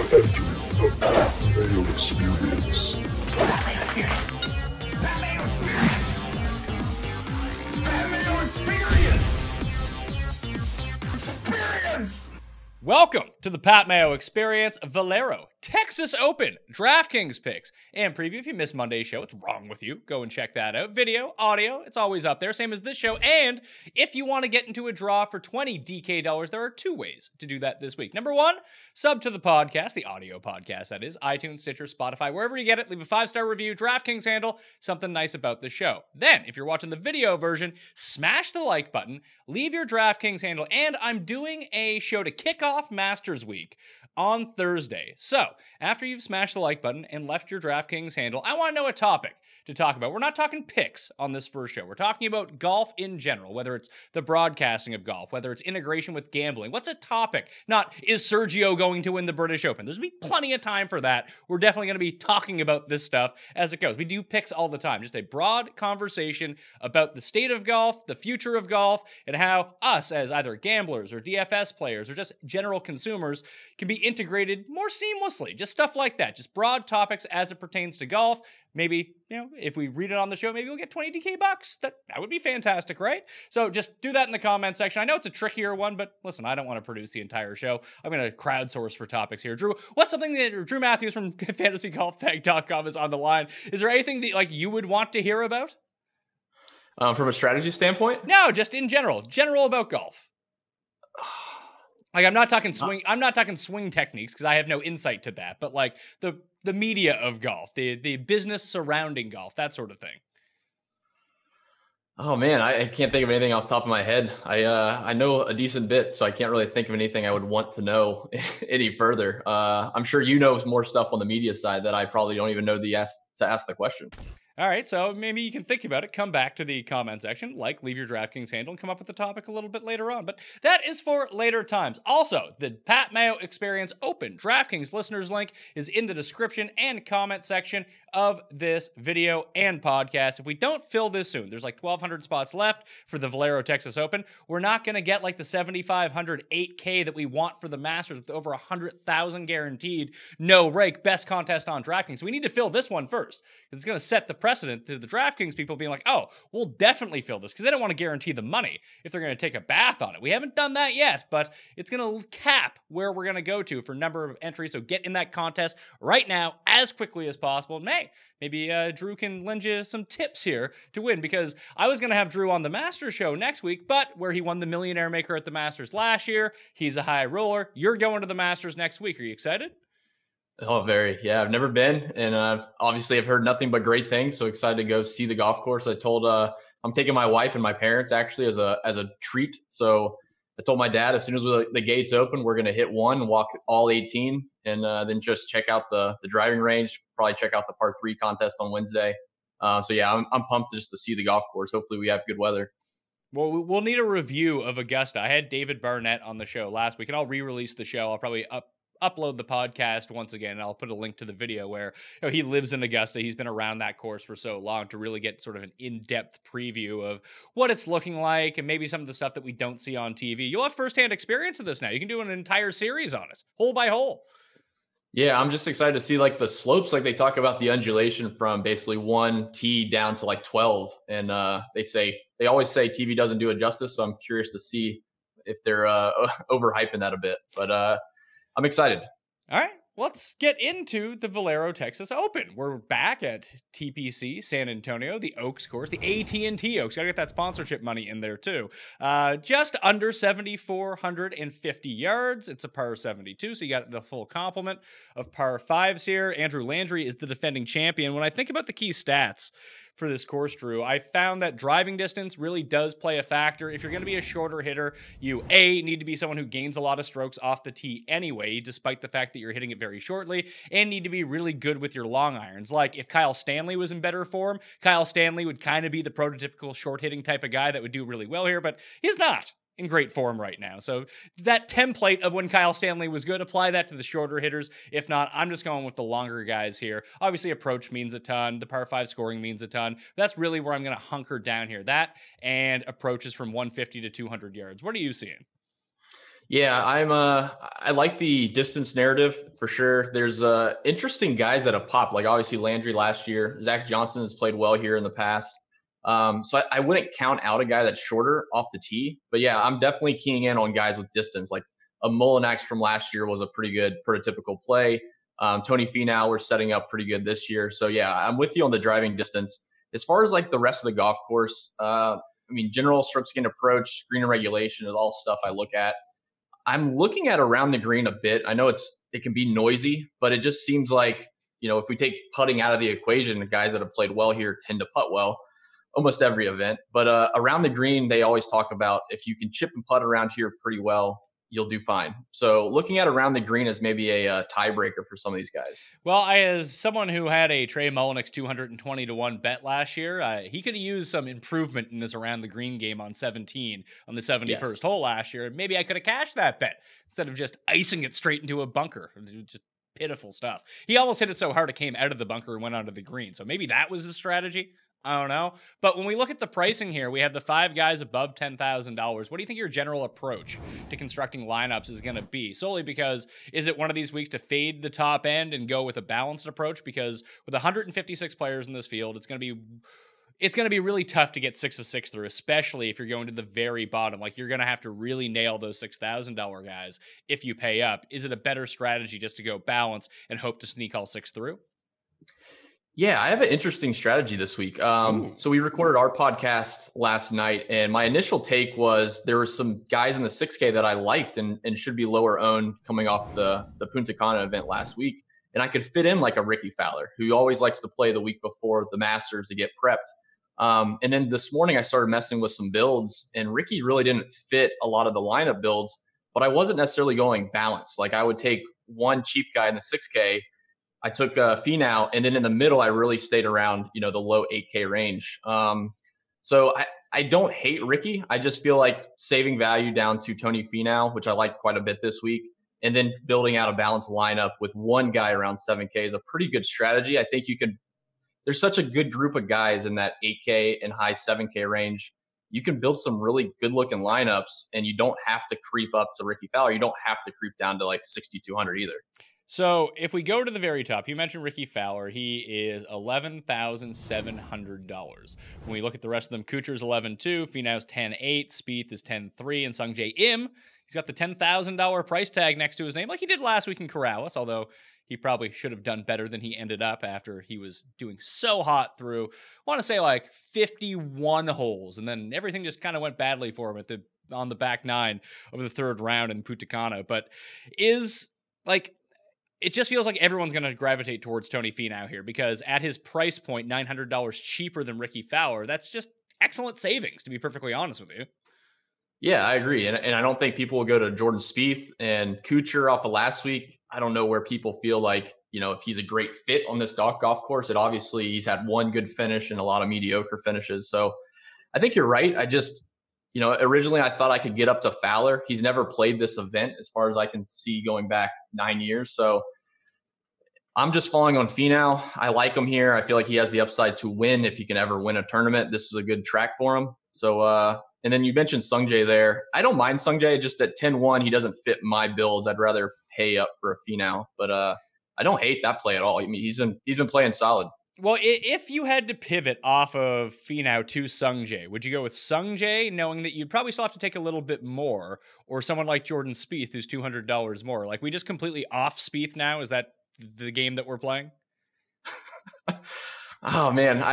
entering the Mayo Experience. Mayo Experience. Mayo Experience. Mayo Experience. Experience. Welcome to the Pat Mayo Experience, Valero Texas Open, DraftKings picks, and preview. If you missed Monday's show, what's wrong with you? Go and check that out. Video, audio, it's always up there, same as this show. And if you want to get into a draw for 20 DK dollars, there are two ways to do that this week. Number one, sub to the podcast, the audio podcast, that is, iTunes, Stitcher, Spotify, wherever you get it. Leave a 5-star review, DraftKings handle, something nice about the show. Then, if you're watching the video version, smash the like button, leave your DraftKings handle, and I'm doing a show to kick off Masters Week on Thursday. So, after you've smashed the like button and left your DraftKings handle, I want to know a topic to talk about. We're not talking picks on this first show. We're talking about golf in general, whether it's the broadcasting of golf, whether it's integration with gambling. What's a topic? Not, is Sergio going to win the British Open? There's going to be plenty of time for that. We're definitely going to be talking about this stuff as it goes. We do picks all the time. Just a broad conversation about the state of golf, the future of golf, and how us as either gamblers or DFS players or just general consumers can be integrated more seamlessly. Just stuff like that. Just broad topics as it pertains to golf. Maybe, if we read it on the show, maybe we'll get 20 DK bucks. That would be fantastic, right? So just do that in the comment section. I know it's a trickier one, but listen, I don't want to produce the entire show. I'm going to crowdsource for topics here. Drew, what's something that Drew Mathews from fantasygolfbag.com is on the line? Is there anything that you would want to hear about? From a strategy standpoint? No, just in general about golf. I'm not talking swing. I'm not talking swing techniques because I have no insight to that. But the media of golf, the business surrounding golf, that sort of thing. Oh man, I can't think of anything off the top of my head. I know a decent bit, so I can't really think of anything I would want to know any further. I'm sure you know more stuff on the media side that I probably don't even know to ask the question. All right, so maybe you can think about it, come back to the comment section, leave your DraftKings handle, and come up with the topic a little bit later on. But that is for later times. Also, the Pat Mayo Experience Open DraftKings listeners link is in the description and comment section of this video and podcast. If we don't fill this soon, there's 1,200 spots left for the Valero Texas Open. We're not going to get the 7,500 8K that we want for the Masters with over 100,000 guaranteed. No rake, best contest on DraftKings. So we need to fill this one first. It's going to set the precedent to the DraftKings people being like, oh, we'll definitely fill this because they don't want to guarantee the money if they're going to take a bath on it. We haven't done that yet, but it's going to cap where we're going to go to for number of entries. So get in that contest right now as quickly as possible. Maybe Drew can lend you some tips here to win because I was going to have Drew on the Masters show next week, but where he won the Millionaire Maker at the Masters last year, he's a high roller. You're going to the Masters next week. Are you excited? Oh, very. Yeah, I've never been. And obviously I've heard nothing but great things. So excited to go see the golf course. I told, I'm taking my wife and my parents actually as a treat. So I told my dad, as soon as the gates open, we're going to hit one, walk all 18, and then just check out the driving range, probably check out the par 3 contest on Wednesday. So yeah, I'm pumped just to see the golf course. Hopefully we have good weather. Well, we'll need a review of Augusta. I had David Barnett on the show last week, and I'll re-release the show. I'll probably upload the podcast once again, and I'll put a link to the video where he lives in Augusta. He's been around that course for so long to really get sort of an in-depth preview of what it's looking like and maybe some of the stuff that we don't see on TV. You'll have firsthand experience of this now. You can do an entire series on it, hole by hole. Yeah, I'm just excited to see the slopes. They talk about the undulation from basically 1 tee down to 12. And they always say TV doesn't do it justice. So I'm curious to see if they're overhyping that a bit. But I'm excited. All right, let's get into the Valero Texas Open. We're back at TPC San Antonio, the Oaks course, the AT&T Oaks. Got to get that sponsorship money in there too. Just under 7,450 yards. It's a par 72, so you got the full complement of par 5s here. Andrew Landry is the defending champion. When I think about the key stats for this course, Drew, I found that driving distance really does play a factor. If you're going to be a shorter hitter, you need to be someone who gains a lot of strokes off the tee anyway, despite the fact that you're hitting it very shortly, and need to be really good with your long irons. If Kyle Stanley was in better form, Kyle Stanley would kind of be the prototypical short hitting type of guy that would do really well here, but he's not in great form right now. So that template of when Kyle Stanley was good, apply that to the shorter hitters. If not, I'm just going with the longer guys here. Obviously, approach means a ton. The par 5 scoring means a ton. That's really where I'm going to hunker down here. That and approaches from 150 to 200 yards. What are you seeing? Yeah, I like the distance narrative for sure. There's interesting guys that have popped, like obviously Landry last year. Zach Johnson has played well here in the past. So I wouldn't count out a guy that's shorter off the tee. But yeah, I'm definitely keying in on guys with distance. Like a Mullinax from last year was a pretty good prototypical play. Tony Finau, we're setting up pretty good this year. So yeah, I'm with you on the driving distance. As far as like the rest of the golf course, I mean, general strokes gained approach, green and regulation is all stuff I look at. I'm looking at around the green a bit. I know it can be noisy, but it just seems like, if we take putting out of the equation, the guys that have played well here tend to putt well almost every event. But around the green, they always talk about if you can chip and putt around here pretty well, you'll do fine. So looking at around the green as maybe a tiebreaker for some of these guys. Well, as someone who had a Trey Mullinax 220-1 bet last year, he could have used some improvement in his around the green game on 17 on the 71st hole last year. Maybe I could have cashed that bet instead of just icing it straight into a bunker. Just pitiful stuff. He almost hit it so hard it came out of the bunker and went onto the green. So maybe that was his strategy. I don't know. But when we look at the pricing here, we have the 5 guys above $10,000. What do you think your general approach to constructing lineups is going to be? Solely because, is it one of these weeks to fade the top end and go with a balanced approach? Because with 156 players in this field, it's going to be really tough to get 6 of 6 through, especially if you're going to the very bottom. Like, you're going to have to really nail those $6,000 guys if you pay up. Is it a better strategy just to go balance and hope to sneak all 6 through? Yeah, I have an interesting strategy this week. So we recorded our podcast last night, and my initial take was there were some guys in the 6K that I liked and should be lower owned coming off the Punta Cana event last week. And I could fit in like a Ricky Fowler, who always likes to play the week before the Masters to get prepped. And then this morning I started messing with some builds, and Ricky really didn't fit a lot of the lineup builds, but I wasn't necessarily going balanced. Like I would take one cheap guy in the 6K. I took Finau, and then in the middle, I really stayed around, the low 8K range. So I don't hate Ricky. I just feel like saving value down to Tony Finau, which I like quite a bit this week, and then building out a balanced lineup with one guy around 7K is a pretty good strategy. I think there's such a good group of guys in that 8K and high 7K range. You can build some really good looking lineups, and you don't have to creep up to Ricky Fowler. You don't have to creep down to like 6,200 either. So if we go to the very top, you mentioned Ricky Fowler. He is $11,700. When we look at the rest of them, Kuchar's 11.2, Finau's 10.8, Spieth is 10.3, and Sungjae Im, he's got the $10,000 price tag next to his name, like he did last week in Corrales, although he probably should have done better than he ended up after he was doing so hot through, I want to say like 51 holes, and then everything just kind of went badly for him on the back 9 of the 3rd round in Punta Cana. But it just feels like everyone's going to gravitate towards Tony Finau here because at his price point, $900 cheaper than Ricky Fowler, that's just excellent savings, to be perfectly honest with you. Yeah, I agree. And I don't think people will go to Jordan Spieth and Kuchar off of last week. I don't know where people feel like, if he's a great fit on this golf course. Obviously he's had one good finish and a lot of mediocre finishes. So I think you're right. I just, originally I thought I could get up to Fowler. He's never played this event as far as I can see going back 9 years. So I'm just falling on Finau. I like him here. I feel like he has the upside to win if he can ever win a tournament. This is a good track for him. So, and then you mentioned Sungjae there. I don't mind Sungjae, just at 10-1, he doesn't fit my builds. I'd rather pay up for a Finau, but I don't hate that play at all. I mean, he's been playing solid. Well, if you had to pivot off of Finau to Sungjae, would you go with Sungjae, knowing that you'd probably still have to take a little bit more, or someone like Jordan Spieth, who's $200 more? Like, we just completely off Spieth now? Is that the game that we're playing? Oh man,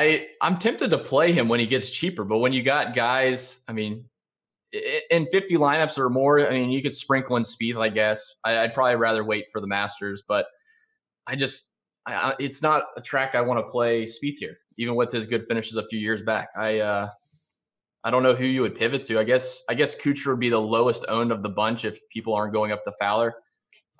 I'm tempted to play him when he gets cheaper, but when you got guys, I mean, in 50 lineups or more, I mean, you could sprinkle in Spieth, I guess. I'd probably rather wait for the Masters, but it's not a track I want to play Spieth here, even with his good finishes a few years back. I don't know who you would pivot to. I guess Kuchar would be the lowest owned of the bunch if people aren't going up to Fowler.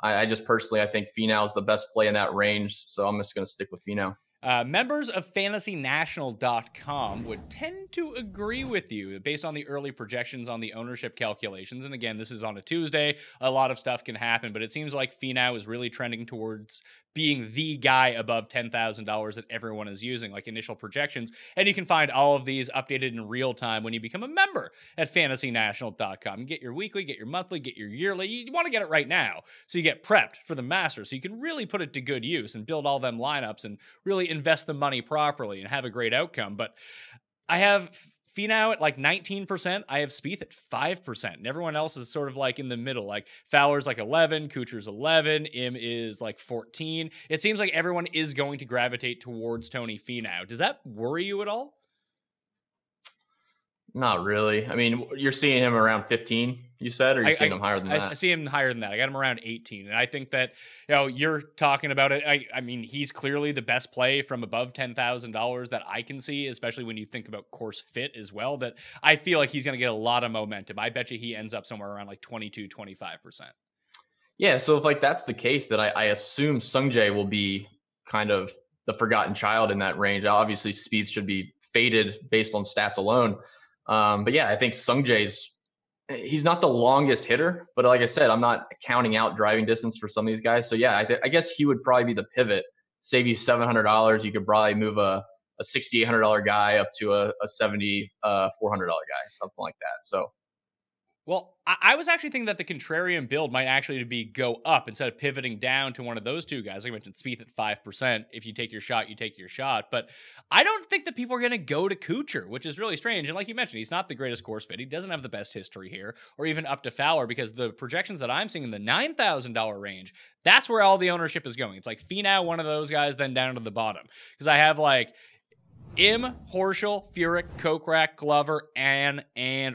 I just personally, I think Finau is the best play in that range, so I'm just going to stick with Finau. Members of FantasyNational.com would tend to agree with you based on the early projections on the ownership calculations. And again, this is on a Tuesday. A lot of stuff can happen, but it seems like Finau is really trending towards being the guy above $10,000 that everyone is using, like initial projections. And you can find all of these updated in real time when you become a member at FantasyNational.com. You get your weekly, get your monthly, get your yearly. You want to get it right now so you get prepped for the Masters, so you can really put it to good use and build all them lineups and really invest the money properly and have a great outcome. But I have Finau at like 19%. I have Spieth at 5%. And everyone else is sort of like in the middle. Like Fowler's like 11, Kuchar's 11, Im is like 14. It seems like everyone is going to gravitate towards Tony Finau. Does that worry you at all? Not really. I mean, you're seeing him around 15, you said, or you're seeing him higher than that? I see him higher than that. I got him around 18. And I think that, you're talking about it. I mean, he's clearly the best play from above $10,000 that I can see, especially when you think about course fit as well, that I feel like he's going to get a lot of momentum. I bet you he ends up somewhere around like 22, 25%. Yeah. So if like that's the case, then I assume Sungjae will be kind of the forgotten child in that range. Obviously, Spieth should be faded based on stats alone. But yeah, I think he's not the longest hitter, but like I said, I'm not counting out driving distance for some of these guys. So yeah, I guess he would probably be the pivot, save you $700. You could probably move a $6,800 guy up to a $7,400 guy, something like that. So. Well, I was actually thinking that the contrarian build might actually be go up instead of pivoting down to one of those two guys. Like I mentioned, Spieth at 5%. If you take your shot, you take your shot. But I don't think that people are going to go to Kuchar, which is really strange. And like you mentioned, he's not the greatest course fit. He doesn't have the best history here, or even up to Fowler, because the projections that I'm seeing in the $9,000 range, that's where all the ownership is going. It's like Finau, one of those guys, then down to the bottom. Because I have like Im, Horschel, Furyk, Kokrak, Glover, and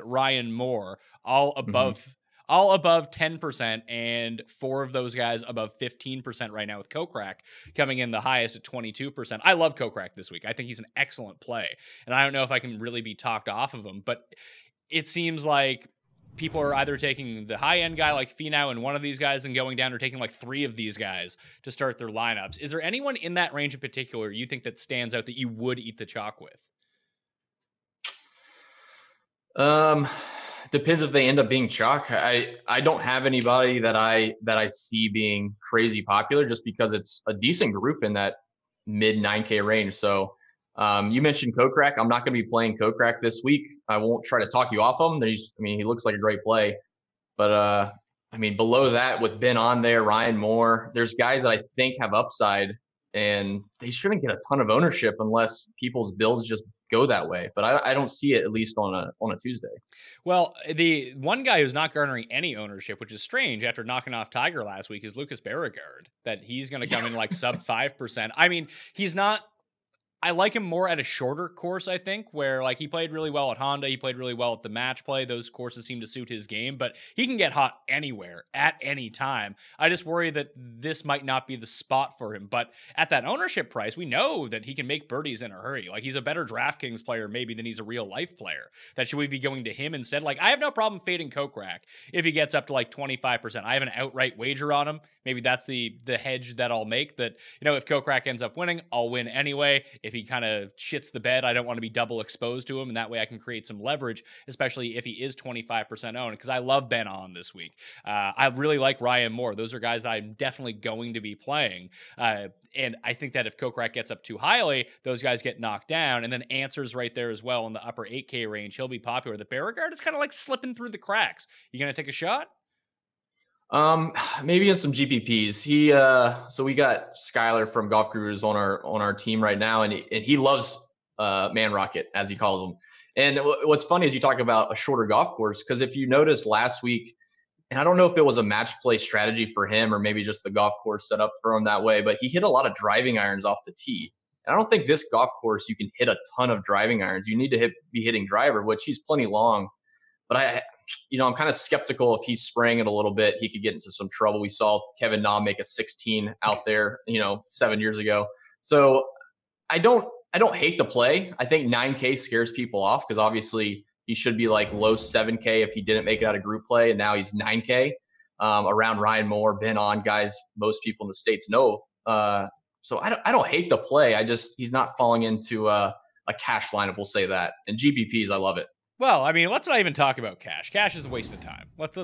Ryan Moore, all above 10%, and 4 of those guys above 15% right now, with Kokrak coming in the highest at 22%. I love Kokrak this week. I think he's an excellent play, and I don't know if I can really be talked off of him, but it seems like people are either taking the high-end guy like Finau and one of these guys and going down, or taking like 3 of these guys to start their lineups. Is there anyone in that range in particular you think that stands out that you would eat the chalk with? Depends if they end up being chalk. I don't have anybody that I see being crazy popular, just because it's a decent group in that mid 9K range. So you mentioned Kokrak. I'm not going to be playing Kokrak this week. I won't try to talk you off him. He looks like a great play. But below that, with Ben on there, Ryan Moore, there's guys that I think have upside, and they shouldn't get a ton of ownership unless people's builds just go that way. But I don't see it, at least on a Tuesday. Well, the one guy who's not garnering any ownership, which is strange after knocking off Tiger last week, is Lucas Beauregard, that he's going to come in like sub 5%. I mean, he's not. I like him more at a shorter course, I think, where like he played really well at Honda. He played really well at the match play. Those courses seem to suit his game, but he can get hot anywhere at any time. I just worry that this might not be the spot for him. But at that ownership price, we know that he can make birdies in a hurry. Like, he's a better DraftKings player maybe than he's a real life player. That should we be going to him instead? Like, I have no problem fading Kokrak if he gets up to like 25%. I have an outright wager on him. Maybe that's the hedge that I'll make, that, if Kokrak ends up winning, I'll win anyway. If he kind of shits the bed, I don't want to be double exposed to him, and that way I can create some leverage, especially if he is 25% owned, because I love Ben on this week. I really like Ryan Moore. Those are guys that I'm definitely going to be playing. And I think that if Kokrak gets up too highly, those guys get knocked down. And then Answer's right there as well in the upper 8K range. He'll be popular. The Beauregard is kind of like slipping through the cracks. You going to take a shot? Maybe in some GPPs. So we got Skylar from Golf Gurus on our team right now, and he loves Man Rocket, as he calls them. And what's funny is you talk about a shorter golf course, because if you noticed last week, and I don't know if it was a match play strategy for him or maybe just the golf course set up for him that way, but he hit a lot of driving irons off the tee. And I don't think this golf course you can hit a ton of driving irons. You need to be hitting driver, which he's plenty long. But I'm kind of skeptical if he's spraying it a little bit, he could get into some trouble. We saw Kevin Na make a 16 out there, 7 years ago. So I don't hate the play. I think 9K scares people off, because obviously he should be like low 7K if he didn't make it out of group play, and now he's 9K around Ryan Moore, Ben on, guys most people in the States know. So I don't hate the play. He's not falling into a cash lineup. We'll say that. And GPPs, I love it. Well, I mean, let's not even talk about cash. Cash is a waste of time. Let's.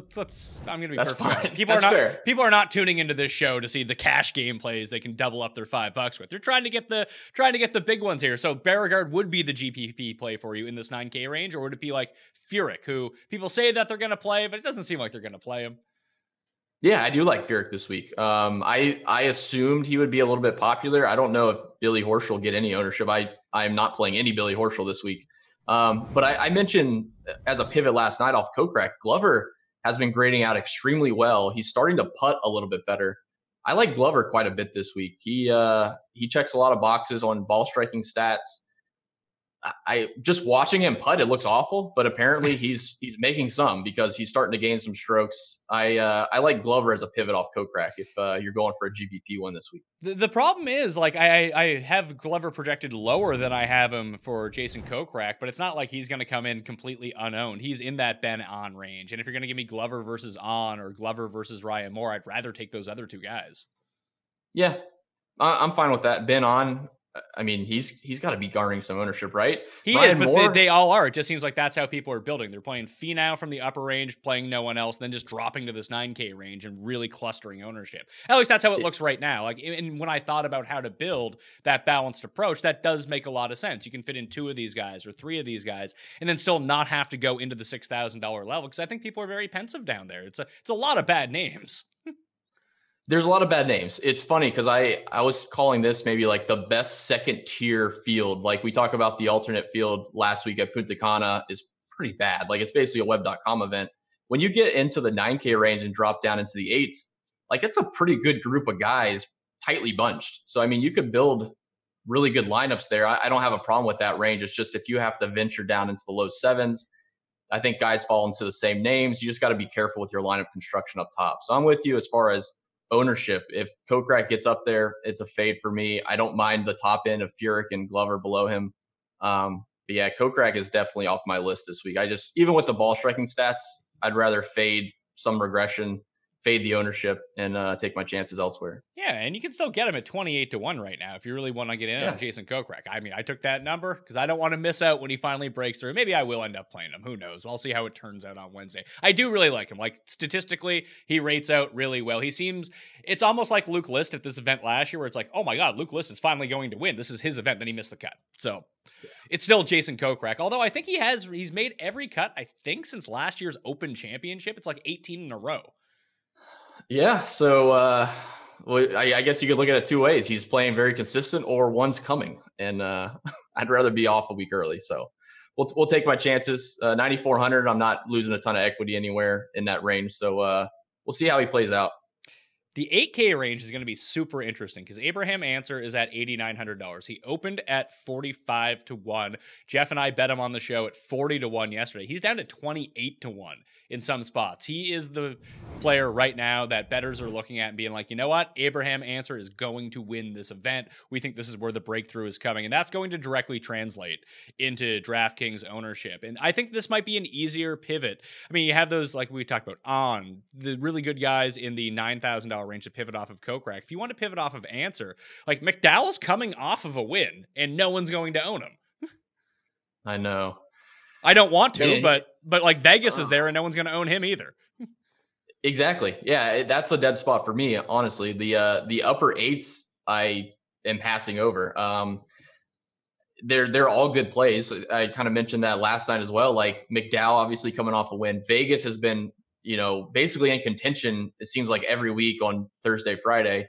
I'm gonna be That's perfectly honest. fine. People are not tuning into this show to see the cash game plays they can double up their $5 with. They're trying to get the big ones here. So Beauregard would be the GPP play for you in this 9K range, or would it be like Furyk, who people say that they're gonna play, but it doesn't seem like they're gonna play him? Yeah, I do like Furyk this week. I assumed he would be a little bit popular. I don't know if Billy Horschel will get any ownership. I am not playing any Billy Horschel this week. But I mentioned as a pivot last night off Kokrak, Glover has been grading out extremely well. He's starting to putt a little bit better. I like Glover quite a bit this week. He checks a lot of boxes on ball striking stats. I just watching him putt, it looks awful, but apparently he's making some because he's starting to gain some strokes. I like Glover as a pivot off Kokrak if you're going for a GPP one this week. The problem is, like, I have Glover projected lower than I have him for Jason Kokrak, but it's not like he's going to come in completely unowned. He's in that Ben On range, and if you're going to give me Glover versus On or Glover versus Ryan Moore, I'd rather take those other two guys. Yeah, I'm fine with that. Ben On. I mean, he's got to be garnering some ownership, right? He Ryan is, but Moore, they all are. It just seems like that's how people are building. They're playing Finau from the upper range, playing no one else, then just dropping to this 9K range and really clustering ownership. At least that's how it looks right now. Like, and when I thought about how to build that balanced approach, that does make a lot of sense. You can fit in 2 of these guys or 3 of these guys, and then still not have to go into the $6,000 level because I think people are very pensive down there. It's a lot of bad names. There's a lot of bad names. It's funny because I was calling this maybe like the best second tier field. Like we talk about the alternate field last week at Punta Cana is pretty bad. Like it's basically a web.com event. When you get into the 9K range and drop down into the 8s, like it's a pretty good group of guys tightly bunched. So, I mean, you could build really good lineups there. I don't have a problem with that range. It's just if you have to venture down into the low 7s, I think guys fall into the same names. You just got to be careful with your lineup construction up top. So I'm with you as far as ownership. If Kokrak gets up there, it's a fade for me. I don't mind the top end of Furyk and Glover below him. But yeah, Kokrak is definitely off my list this week. Even with the ball striking stats, I'd rather fade some regression, fade the ownership, and take my chances elsewhere. Yeah, and you can still get him at 28-1 right now if you really want to get in on Jason Kokrak. I mean, I took that number because I don't want to miss out when he finally breaks through. Maybe I will end up playing him. Who knows? I'll see how it turns out on Wednesday. I do really like him. Like, statistically, he rates out really well. It's almost like Luke List at this event last year where it's like, oh my God, Luke List is finally going to win. This is his event. Then he missed the cut. So it's still Jason Kokrak. Although I think he's made every cut, I think, since last year's Open Championship. It's like 18 in a row. Yeah, so I guess you could look at it 2 ways. He's playing very consistent, or one's coming, and I'd rather be off a week early. So we'll take my chances. 9,400. I'm not losing a ton of equity anywhere in that range. So we'll see how he plays out. The 8K range is going to be super interesting because Abraham Answer is at $8,900. He opened at 45-1. Jeff and I bet him on the show at 40-1 yesterday. He's down to 28-1 in some spots. He is the player right now that bettors are looking at and being like, you know what? Abraham Answer is going to win this event. We think this is where the breakthrough is coming, and that's going to directly translate into DraftKings ownership. And I think this might be an easier pivot. I mean, you have those, like we talked about, on the really good guys in the $9,000 range to pivot off of Kokrak. If you want to pivot off of Answer, like McDowell's coming off of a win, and no one's going to own him. I know. I don't want to, but like Vegas is there and no one's going to own him either. Exactly. Yeah, that's a dead spot for me, honestly. The upper 8s I am passing over. They're all good plays. I kind of mentioned that last night as well. Like McDowell obviously coming off a win. Vegas has been, basically in contention, it seems like every week on Thursday, Friday.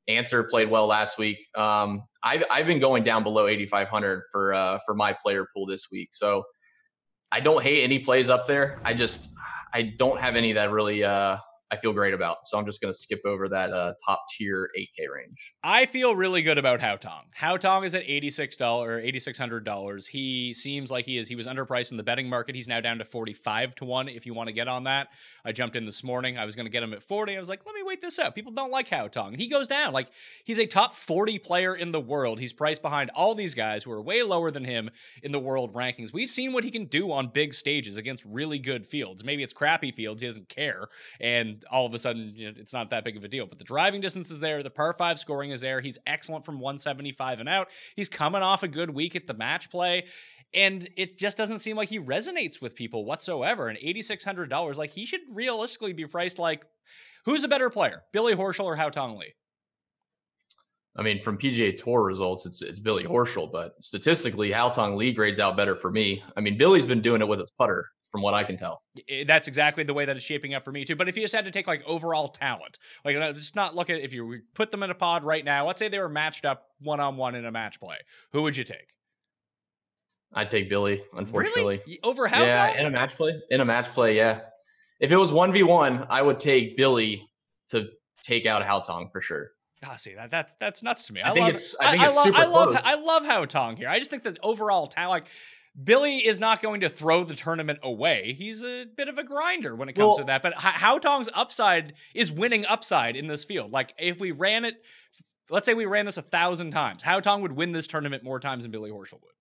Answer played well last week. I've been going down below 8,500 for my player pool this week. So I don't hate any plays up there. I don't have any that really I feel great about. So I'm just going to skip over that top tier 8K range. I feel really good about Hao Tong. Hao Tong is at $8,600. He seems like he was underpriced in the betting market. He's now down to 45-1 if you want to get on that. I jumped in this morning. I was going to get him at 40. I was like, let me wait this out. People don't like Hao Tong. He goes down. Like, he's a top 40 player in the world. He's priced behind all these guys who are way lower than him in the world rankings. We've seen what he can do on big stages against really good fields. Maybe it's crappy fields. He doesn't care. And then all of a sudden, it's not that big of a deal. But the driving distance is there. The par 5 scoring is there. He's excellent from 175 and out. He's coming off a good week at the match play. And it just doesn't seem like he resonates with people whatsoever. And $8,600, like, he should realistically be priced like, who's a better player, Billy Horschel or Haotong Li? I mean, from PGA Tour results, it's Billy Horschel, but statistically, Haotong Li grades out better for me. I mean, Billy's been doing it with his putter, from what I can tell. That's exactly the way that it's shaping up for me too. But if you just had to take like overall talent, like just not look at, if you put them in a pod right now, let's say they were matched up one-on-one in a match play, who would you take? I'd take Billy, unfortunately. Really? Over Haotong? Yeah, in a match play. In a match play, yeah. If it was 1v1, I would take Billy to take out Haotong for sure. Ah, see, that's nuts to me. I think it's super close. I love Haotong here. I just think that overall talent, like, Billy is not going to throw the tournament away. He's a bit of a grinder when it comes to that. But Haotong's upside is winning upside in this field. Like, if we ran it, let's say we ran this 1,000 times, Haotong would win this tournament more times than Billy Horschel would.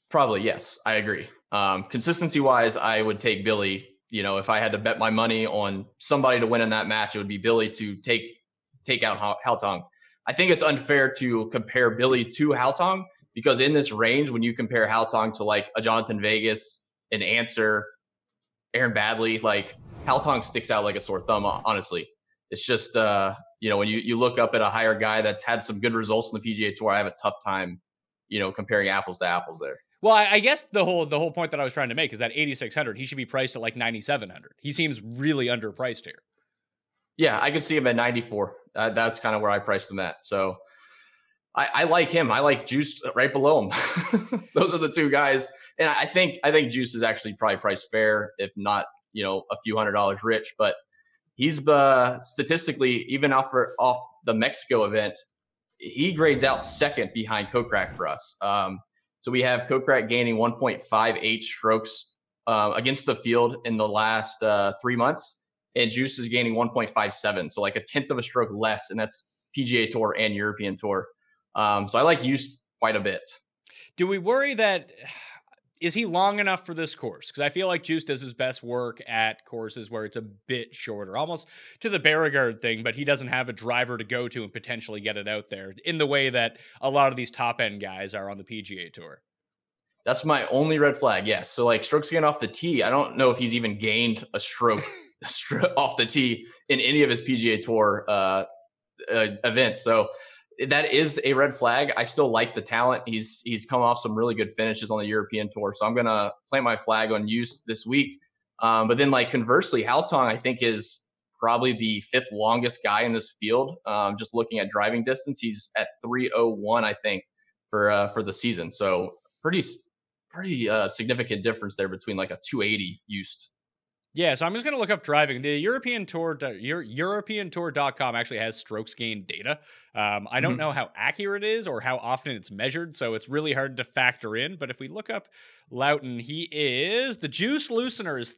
Probably, yes. I agree. Consistency-wise, I would take Billy. You know, if I had to bet my money on somebody to win in that match, it would be Billy to take out Haotong. I think it's unfair to compare Billy to Haotong because in this range, when you compare Haotong to like a Jonathan Vegas, an Answer, Aaron Badley, like Haotong sticks out like a sore thumb, honestly. It's just, when you look up at a higher guy that's had some good results on the PGA Tour, I have a tough time, comparing apples to apples there. Well, I guess the whole point that I was trying to make is that 8,600, he should be priced at like 9,700. He seems really underpriced here. Yeah, I could see him at 94. That's kind of where I priced him at. So I like him. I like Juice right below him. Those are the two guys. And I think Juice is actually probably priced fair, if not, a few $100 rich. But he's statistically, even off the Mexico event, he grades out second behind Kokrak for us. So we have Kokrak gaining 1.58 strokes against the field in the last 3 months. And Juice is gaining 1.57. So like a tenth of a stroke less. And that's PGA Tour and European Tour. So I like Juice quite a bit. Do we worry that, is he long enough for this course? Because I feel like Juice does his best work at courses where it's a bit shorter, almost to the Beauregard thing, but he doesn't have a driver to go to and potentially get it out there in the way that a lot of these top-end guys are on the PGA Tour. That's my only red flag, yes. So like strokes gained off the tee, I don't know if he's even gained a stroke off the tee in any of his PGA Tour events. So that is a red flag. I still like the talent. He's come off some really good finishes on the European Tour. So I'm going to plant my flag on Juice this week. But then like conversely, Haotong, I think, is probably the 5th longest guy in this field. Just looking at driving distance, he's at 301, I think, for the season. So pretty significant difference there between like a 280 used. Yeah, so I'm just going to look up driving. The European Tour, EuropeanTour.com actually has strokes gained data. I don't know how accurate it is or how often it's measured, so it's really hard to factor in. But if we look up Loughton, the Juice Loosener is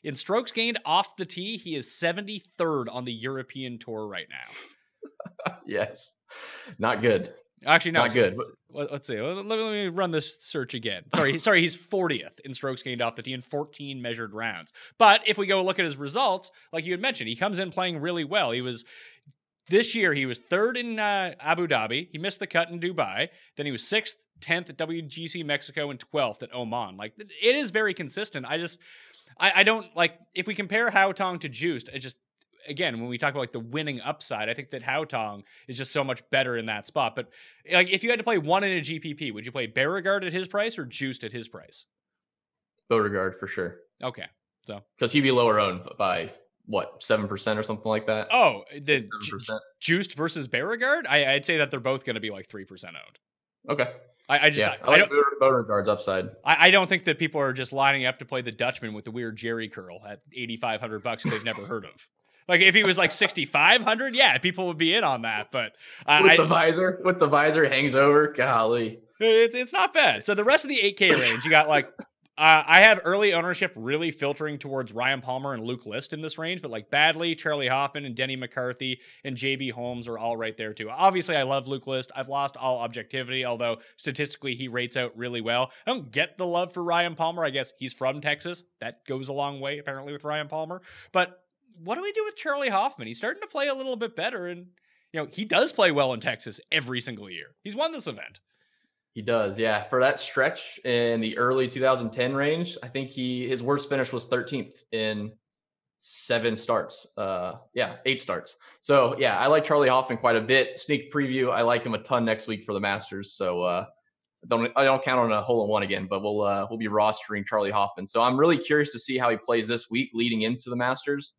in strokes gained off the tee. He is 73rd on the European Tour right now. Yes, not good. Actually, no, not good. Let's see. Let me run this search again. Sorry, he's 40th in strokes gained off the tee in 14 measured rounds. But if we go look at his results, like you had mentioned, he comes in playing really well. This year, he was 3rd in Abu Dhabi. He missed the cut in Dubai. Then he was 6th, 10th at WGC Mexico, and 12th at Oman. Like, it is very consistent. I don't, like, if we compare Haotong to Juice, again, when we talk about like the winning upside, I think that Haotong is just so much better in that spot. But like, if you had to play one in a GPP, would you play Beauregard at his price or Juiced at his price? Beauregard for sure. Okay, so because he'd be lower owned by what, 7% or something like that. Oh, the Juiced versus Beauregard, I'd say that they're both going to be like 3% owned. Okay. I like Beauregard's upside. I don't think that people are just lining up to play the Dutchman with the weird Jerry curl at $8,500 who they've never heard of. Like, if he was like 6,500, yeah, people would be in on that. But with the visor hangs over, golly, it's not bad. So the rest of the 8K range, you got like, I have early ownership really filtering towards Ryan Palmer and Luke List in this range, but like Badley, Charlie Hoffman, and Denny McCarthy and JB Holmes are all right there too. Obviously, I love Luke List. I've lost all objectivity, although statistically he rates out really well. I don't get the love for Ryan Palmer. I guess he's from Texas. That goes a long way apparently with Ryan Palmer, but what do we do with Charlie Hoffman? He's starting to play a little bit better, and he does play well in Texas every single year. He's won this event. He does, yeah. For that stretch in the early 2010 range, I think his worst finish was 13th in 8 starts. So yeah, I like Charlie Hoffman quite a bit. Sneak preview, I like him a ton next week for the Masters. So I don't count on a hole-in-one again, but we'll be rostering Charlie Hoffman. So I'm really curious to see how he plays this week leading into the Masters.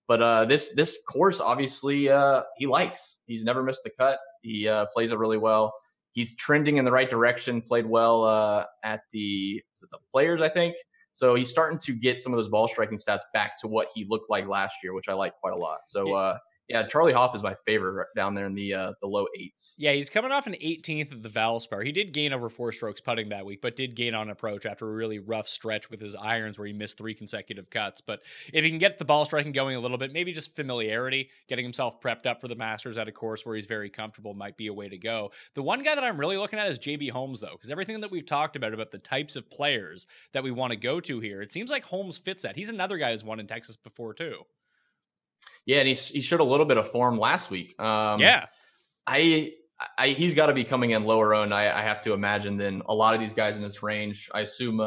But this course, obviously, he likes. He's never missed the cut. He plays it really well. He's trending in the right direction, played well at the Players, I think. So he's starting to get some of those ball striking stats back to what he looked like last year, which I like quite a lot. So, Charlie Hoff is my favorite down there in the low 8s. Yeah, he's coming off an 18th at the Valspar. He did gain over 4 strokes putting that week, but did gain on approach after a really rough stretch with his irons where he missed 3 consecutive cuts. But if he can get the ball striking going a little bit, maybe just familiarity, getting himself prepped up for the Masters at a course where he's very comfortable might be a way to go. The one guy that I'm really looking at is JB Holmes, though, because everything that we've talked about the types of players that we want to go to here, it seems like Holmes fits that. He's another guy who's won in Texas before, too. Yeah, and he showed a little bit of form last week. He's got to be coming in lower owned, I have to imagine, than a lot of these guys in this range. I assume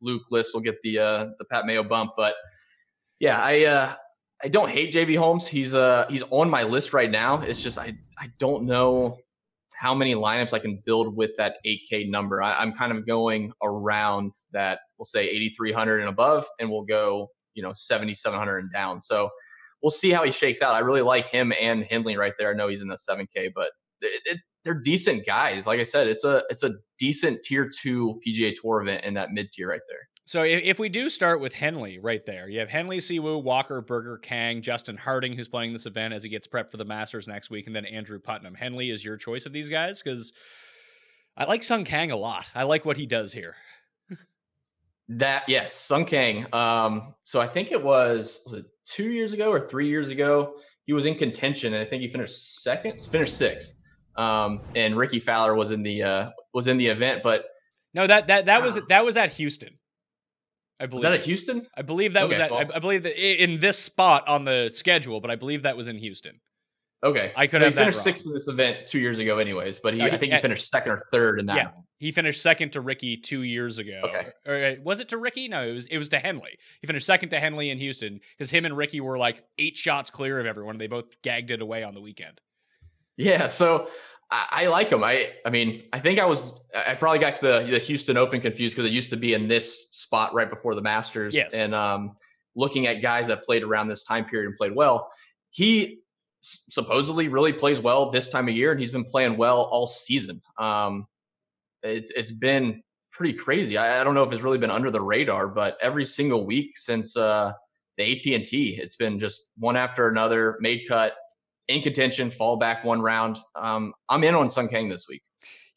Luke List will get the Pat Mayo bump, but yeah, I don't hate JB Holmes. He's on my list right now. It's just I don't know how many lineups I can build with that 8K number. I'm kind of going around that. We'll say 8,300 and above, and we'll go 7,700 and down. So we'll see how he shakes out. I really like him and Hindley right there. I know he's in the 7K, but they're decent guys. Like I said, it's a decent tier 2 PGA Tour event in that mid tier right there. So if we do start with Henley right there, you have Henley, Siwoo, Walker, Berger, Kang, Justin Harding, who's playing this event as he gets prepped for the Masters next week, and then Andrew Putnam. Henley is your choice of these guys? Because I like Sung Kang a lot. I like what he does here. Yes, Sung Kang. So I think it was it 2 years ago or 3 years ago, he was in contention, and I think he finished 6th. And Ricky Fowler was in the event, but no, that was at Houston. I believe. Was that at Houston? I believe that was at. I believe that in this spot on the schedule, but I believe that was in Houston. Okay, I could have finished 6th in this event 2 years ago, anyways. But I think he finished 2nd or 3rd in that. Yeah, he finished 2nd to Ricky 2 years ago. Okay, or was it to Ricky? No, it was to Henley. He finished 2nd to Henley in Houston because him and Ricky were like 8 shots clear of everyone. They both gagged it away on the weekend. Yeah, so I like him. I mean, I think I probably got the Houston Open confused because it used to be in this spot right before the Masters. Yes. And looking at guys that played around this time period and played well, he supposedly really plays well this time of year, and he's been playing well all season. It's been pretty crazy. I don't know if it's really been under the radar, but every single week since the AT&T, it's been just one after another, made cut, in contention, fall back one round. I'm in on Sung Kang this week.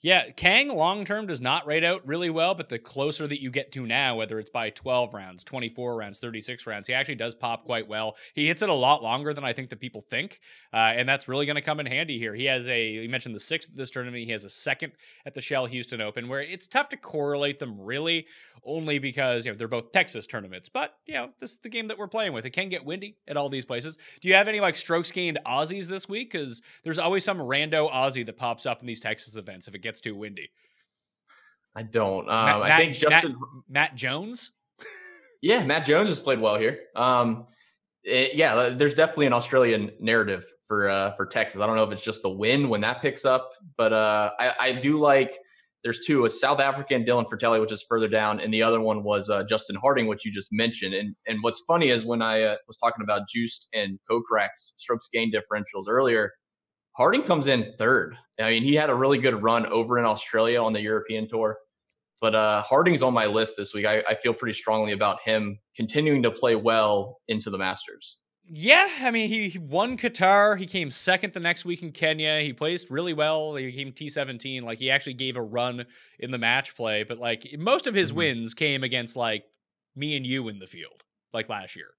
Yeah, Kang long-term does not rate out really well, but the closer that you get to now, whether it's by 12 rounds, 24 rounds, 36 rounds, he actually does pop quite well. He hits it a lot longer than I think that people think, and that's really going to come in handy here. He has you mentioned the 6th at this tournament. He has a 2nd at the Shell Houston Open, where it's tough to correlate them really, only because they're both Texas tournaments. But, this is the game that we're playing with. It can get windy at all these places. Do you have any strokes gained Aussies this week? Because there's always some rando Aussie that pops up in these Texas events if it gets too windy. I don't. I think Justin Matt Jones. Yeah, Matt Jones has played well here. There's definitely an Australian narrative for Texas. I don't know if it's just the wind when that picks up, but I do like. There's 2: a South African, Dylan Fratelli, which is further down, and the other one was Justin Harding, which you just mentioned. And what's funny is when I was talking about Juiced and Kokrak's strokes gain differentials earlier, Harding comes in 3rd. I mean, he had a really good run over in Australia on the European Tour. But Harding's on my list this week. I feel pretty strongly about him continuing to play well into the Masters. Yeah, I mean, he won Qatar. He came 2nd the next week in Kenya. He placed really well. He came T17. He actually gave a run in the match play. But, most of his wins came against, me and you in the field, last year.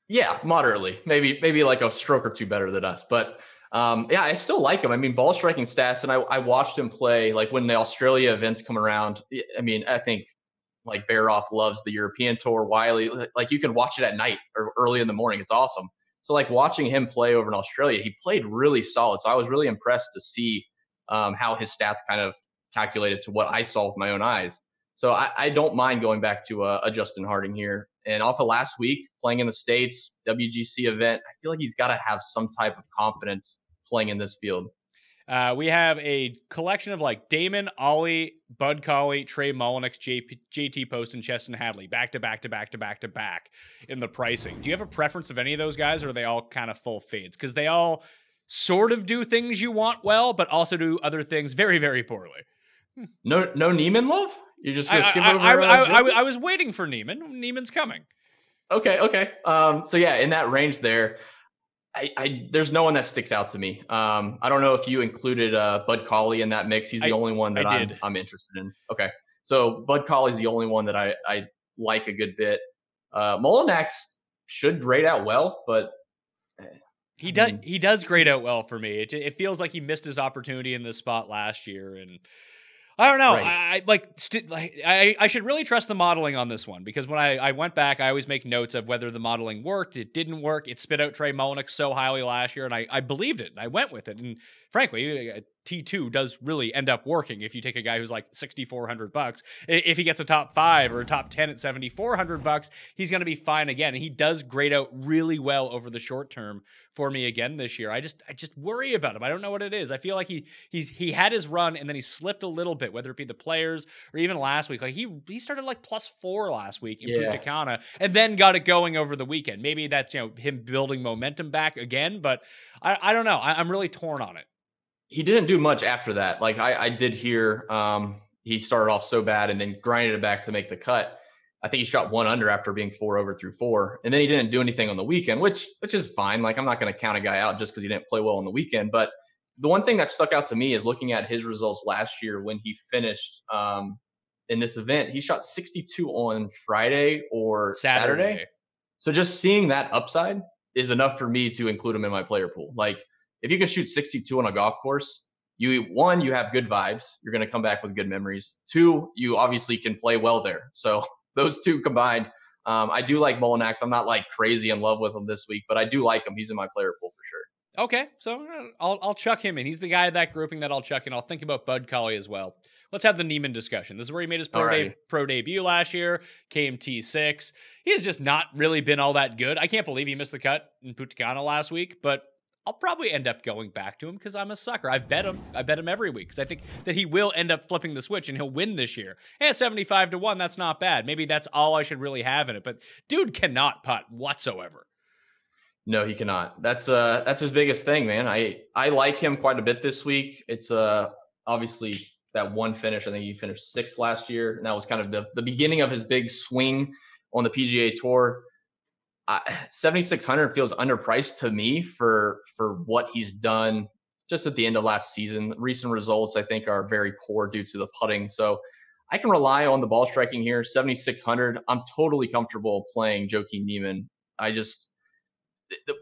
Yeah, moderately. Maybe a stroke or two better than us. But I still like him. I mean, ball striking stats, and I watched him play when the Australia events come around. I mean, I think like Baroff loves the European Tour. Wiley, like you can watch it at night or early in the morning. It's awesome. So like watching him play over in Australia, he played really solid. So I was really impressed to see how his stats kind of calculated to what I saw with my own eyes. So I don't mind going back to a Justin Harding here. And off of last week, playing in the States, WGC event, I feel like he's got to have some type of confidence playing in this field. We have a collection of like Damon, Ollie, Bud Colley, Trey Mullinax, JT Post, and Cheston Hadley back to back to back to back to back in the pricing. Do you have a preference of any of those guys, or are they all kind of full fades? Because they all sort of do things you want well, but also do other things very, very poorly. No Neiman love? You're just going to skip over? I was waiting for Neiman. Neiman's coming. Okay. So yeah, in that range there, there's no one that sticks out to me. I don't know if you included Bud Colley in that mix. He's the only one that I'm interested in. Okay. So Bud Colley's the only one that I like a good bit. Mullinax should grade out well, but he does grade out well for me. It feels like he missed his opportunity in this spot last year, and I don't know. Right. I should really trust the modeling on this one, because when I went back, I always make notes of whether the modeling worked. It didn't work. It spit out Trey Mullinax so highly last year, and I believed it, and I went with it. And frankly, T2 does really end up working if you take a guy who's like $6,400. If he gets a top 5 or a top 10 at $7,400, he's going to be fine again. And he does grade out really well over the short term for me again this year. I just worry about him. I don't know what it is. I feel like he had his run and then he slipped a little bit, whether it be the Players or even last week. Like he started like +4 last week in Punta Cana and then got it going over the weekend. Maybe that's him building momentum back again, but I don't know. I'm really torn on it. He didn't do much after that. Like I did hear he started off so bad and then grinded it back to make the cut. I think he shot 1 under after being 4 over through 4. And then he didn't do anything on the weekend, which is fine. Like I'm not going to count a guy out just because he didn't play well on the weekend. But the one thing that stuck out to me is looking at his results last year when he finished in this event. He shot 62 on Friday or Saturday. So just seeing that upside is enough for me to include him in my player pool. Like if you can shoot 62 on a golf course, you have good vibes. You're going to come back with good memories. 2, you obviously can play well there. So those 2 combined, I do like Mullinax. I'm not like crazy in love with him this week, but I do like him. He's in my player pool for sure. Okay, so I'll chuck him in. He's the guy of that grouping that I'll chuck in. I'll think about Bud Colley as well. Let's have the Neiman discussion. This is where he made his pro debut last year, came T6. He has just not really been all that good. I can't believe he missed the cut in Punta Cana last week, but I'll probably end up going back to him because I'm a sucker. I bet him every week because I think that he will end up flipping the switch and he'll win this year. And at 75-1, that's not bad. Maybe that's all I should really have in it. But dude cannot putt whatsoever. No, he cannot. That's his biggest thing, man. I like him quite a bit this week. It's obviously that one finish. I think he finished 6th last year, and that was kind of the beginning of his big swing on the PGA Tour. 7,600 feels underpriced to me for what he's done just at the end of last season. Recent results, I think, are very poor due to the putting. So I can rely on the ball striking here. 7,600. I'm totally comfortable playing Joaquin Neiman.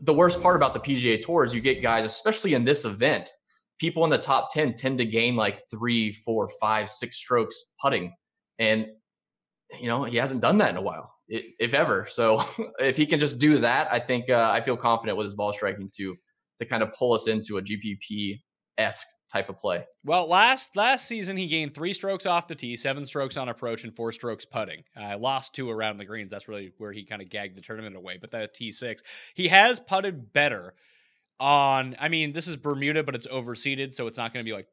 The worst part about the PGA Tour is you get guys, especially in this event, people in the top 10 tend to gain like 3, 4, 5, 6 strokes putting. And, he hasn't done that in a while, if ever. So if he can just do that, I think I feel confident with his ball striking to kind of pull us into a GPP-esque type of play. Well, last season, he gained 3 strokes off the tee, 7 strokes on approach, and 4 strokes putting. Lost 2 around the greens. That's really where he kind of gagged the tournament away. But that T6, he has putted better on, this is Bermuda, but it's overseeded, so it's not going to be like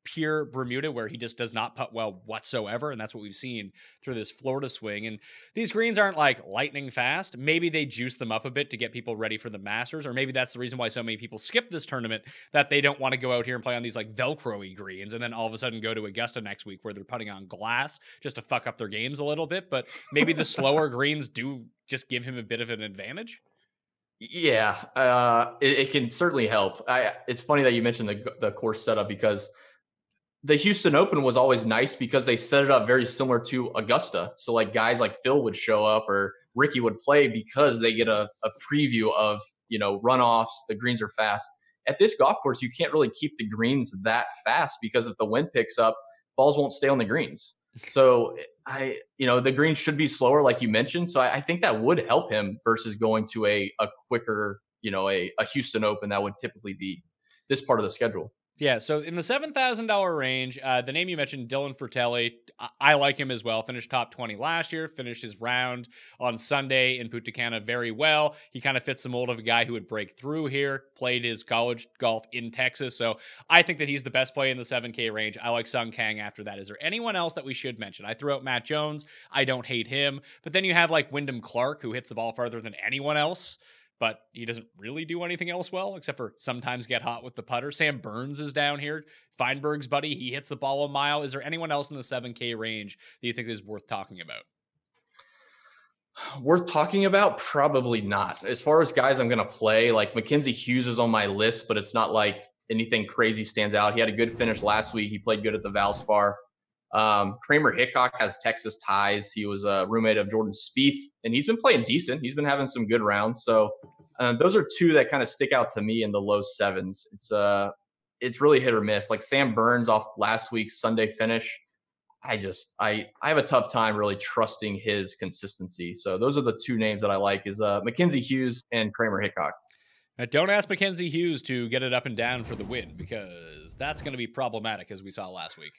pure Bermuda where he just does not putt well whatsoever, and that's what we've seen through this Florida swing. And these greens aren't like lightning fast. Maybe they juice them up a bit to get people ready for the Masters, or maybe that's the reason why so many people skip this tournament, that they don't want to go out here and play on these like Velcro-y greens and then all of a sudden go to Augusta next week where they're putting on glass just to fuck up their games a little bit. But maybe the slower greens do just give him a bit of an advantage. Yeah, it can certainly help. It's funny that you mentioned the course setup, because the Houston Open was always nice because they set it up very similar to Augusta. So like guys like Phil would show up or Ricky would play because they get a preview of, runoffs. The greens are fast. At this golf course, you can't really keep the greens that fast because if the wind picks up, balls won't stay on the greens. So the greens should be slower, like you mentioned. So I think that would help him versus going to a quicker, a Houston Open that would typically be this part of the schedule. Yeah, so in the $7,000 range, the name you mentioned, Dylan Fratelli, I like him as well. Finished top 20 last year, finished his round on Sunday in Punta Cana very well. He kind of fits the mold of a guy who would break through here, played his college golf in Texas. So I think that he's the best play in the 7K range. I like Sung Kang after that. Is there anyone else that we should mention? I threw out Matt Jones. I don't hate him. But then you have like Wyndham Clark, who hits the ball farther than anyone else, but he doesn't really do anything else well, except for sometimes get hot with the putter. Sam Burns is down here. Feinberg's buddy, he hits the ball a mile. Is there anyone else in the 7K range that you think is worth talking about? Worth talking about? Probably not. As far as guys I'm going to play, like Mackenzie Hughes is on my list, but it's not like anything crazy stands out. He had a good finish last week. He played good at the Valspar. Kramer Hickok has Texas ties. He was a roommate of Jordan Spieth, and he's been playing decent. He's been having some good rounds. So those are two that kind of stick out to me in the low sevens. It's really hit or miss. Like Sam Burns off last week's Sunday finish, I have a tough time really trusting his consistency. So those are the two names that I like is Mackenzie Hughes and Kramer Hickok. Now, don't ask Mackenzie Hughes to get it up and down for the win, because that's going to be problematic, as we saw last week.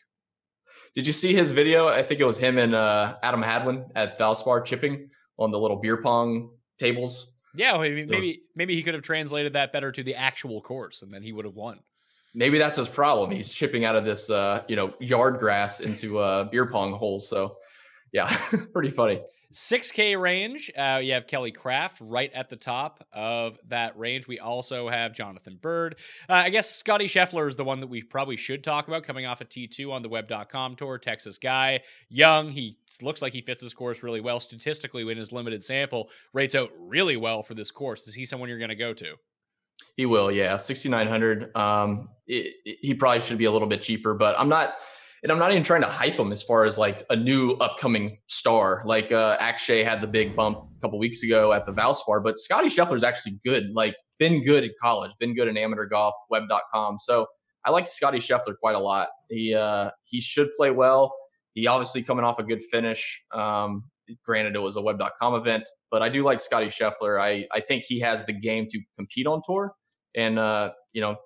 Did you see his video? I think it was him and Adam Hadwin at Valspar chipping on the little beer pong tables. Yeah, maybe he could have translated that better to the actual course, and then he would have won. Maybe that's his problem. He's chipping out of this, yard grass into beer pong holes. So, yeah, pretty funny. 6K range, you have Kelly Craft right at the top of that range. We also have Jonathan Bird. I guess Scotty Scheffler is the one that we probably should talk about, coming off a T2 on the web.com tour. Texas guy, young. He looks like he fits this course really well. Statistically, in his limited sample, rates out really well for this course. Is he someone you're going to go to? He will, yeah. 6,900. He probably should be a little bit cheaper, but I'm not even trying to hype him as far as like a new upcoming star. Like Akshay had the big bump a couple weeks ago at the Valspar, but Scotty Scheffler is actually good. Like been good at college, been good in amateur golf, web.com. So I like Scotty Scheffler quite a lot. He should play well. He obviously coming off a good finish. Granted, it was a web.com event, but I do like Scotty Scheffler. I think he has the game to compete on tour. And,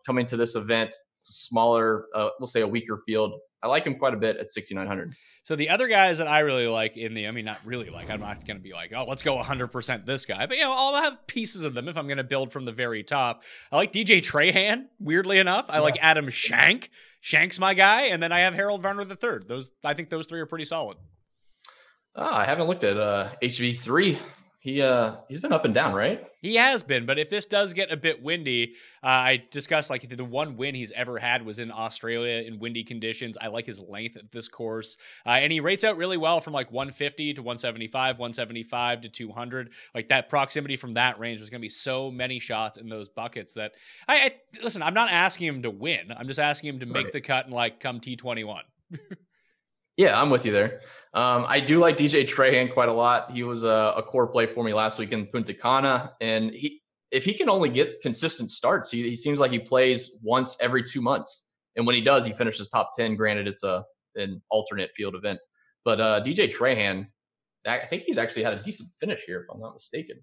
coming to this event, it's a smaller, we'll say a weaker field. I like him quite a bit at 6,900. So the other guys that I really like not really like, I'm not going to be like, oh, let's go 100% this guy. But, I'll have pieces of them if I'm going to build from the very top. I like DJ Trahan, weirdly enough. I like Adam Shank. Shank's my guy. And then I have Harold Varner III. I think those three are pretty solid. I haven't looked at HV3. He's been up and down, right? He has been, but if this does get a bit windy, I discussed like the one win he's ever had was in Australia in windy conditions. I like his length at this course, and he rates out really well from like 150 to 175, 175 to 200. Like that proximity from that range, there's going to be so many shots in those buckets that I listen. I'm not asking him to win. I'm just asking him to make the cut and like come T21. Yeah, I'm with you there. I do like DJ Trahan quite a lot. He was a core play for me last week in Punta Cana, and if he can only get consistent starts, he seems like he plays once every 2 months, and when he does, he finishes top 10. Granted, it's an alternate field event, but DJ Trahan, I think he's actually had a decent finish here, if I'm not mistaken.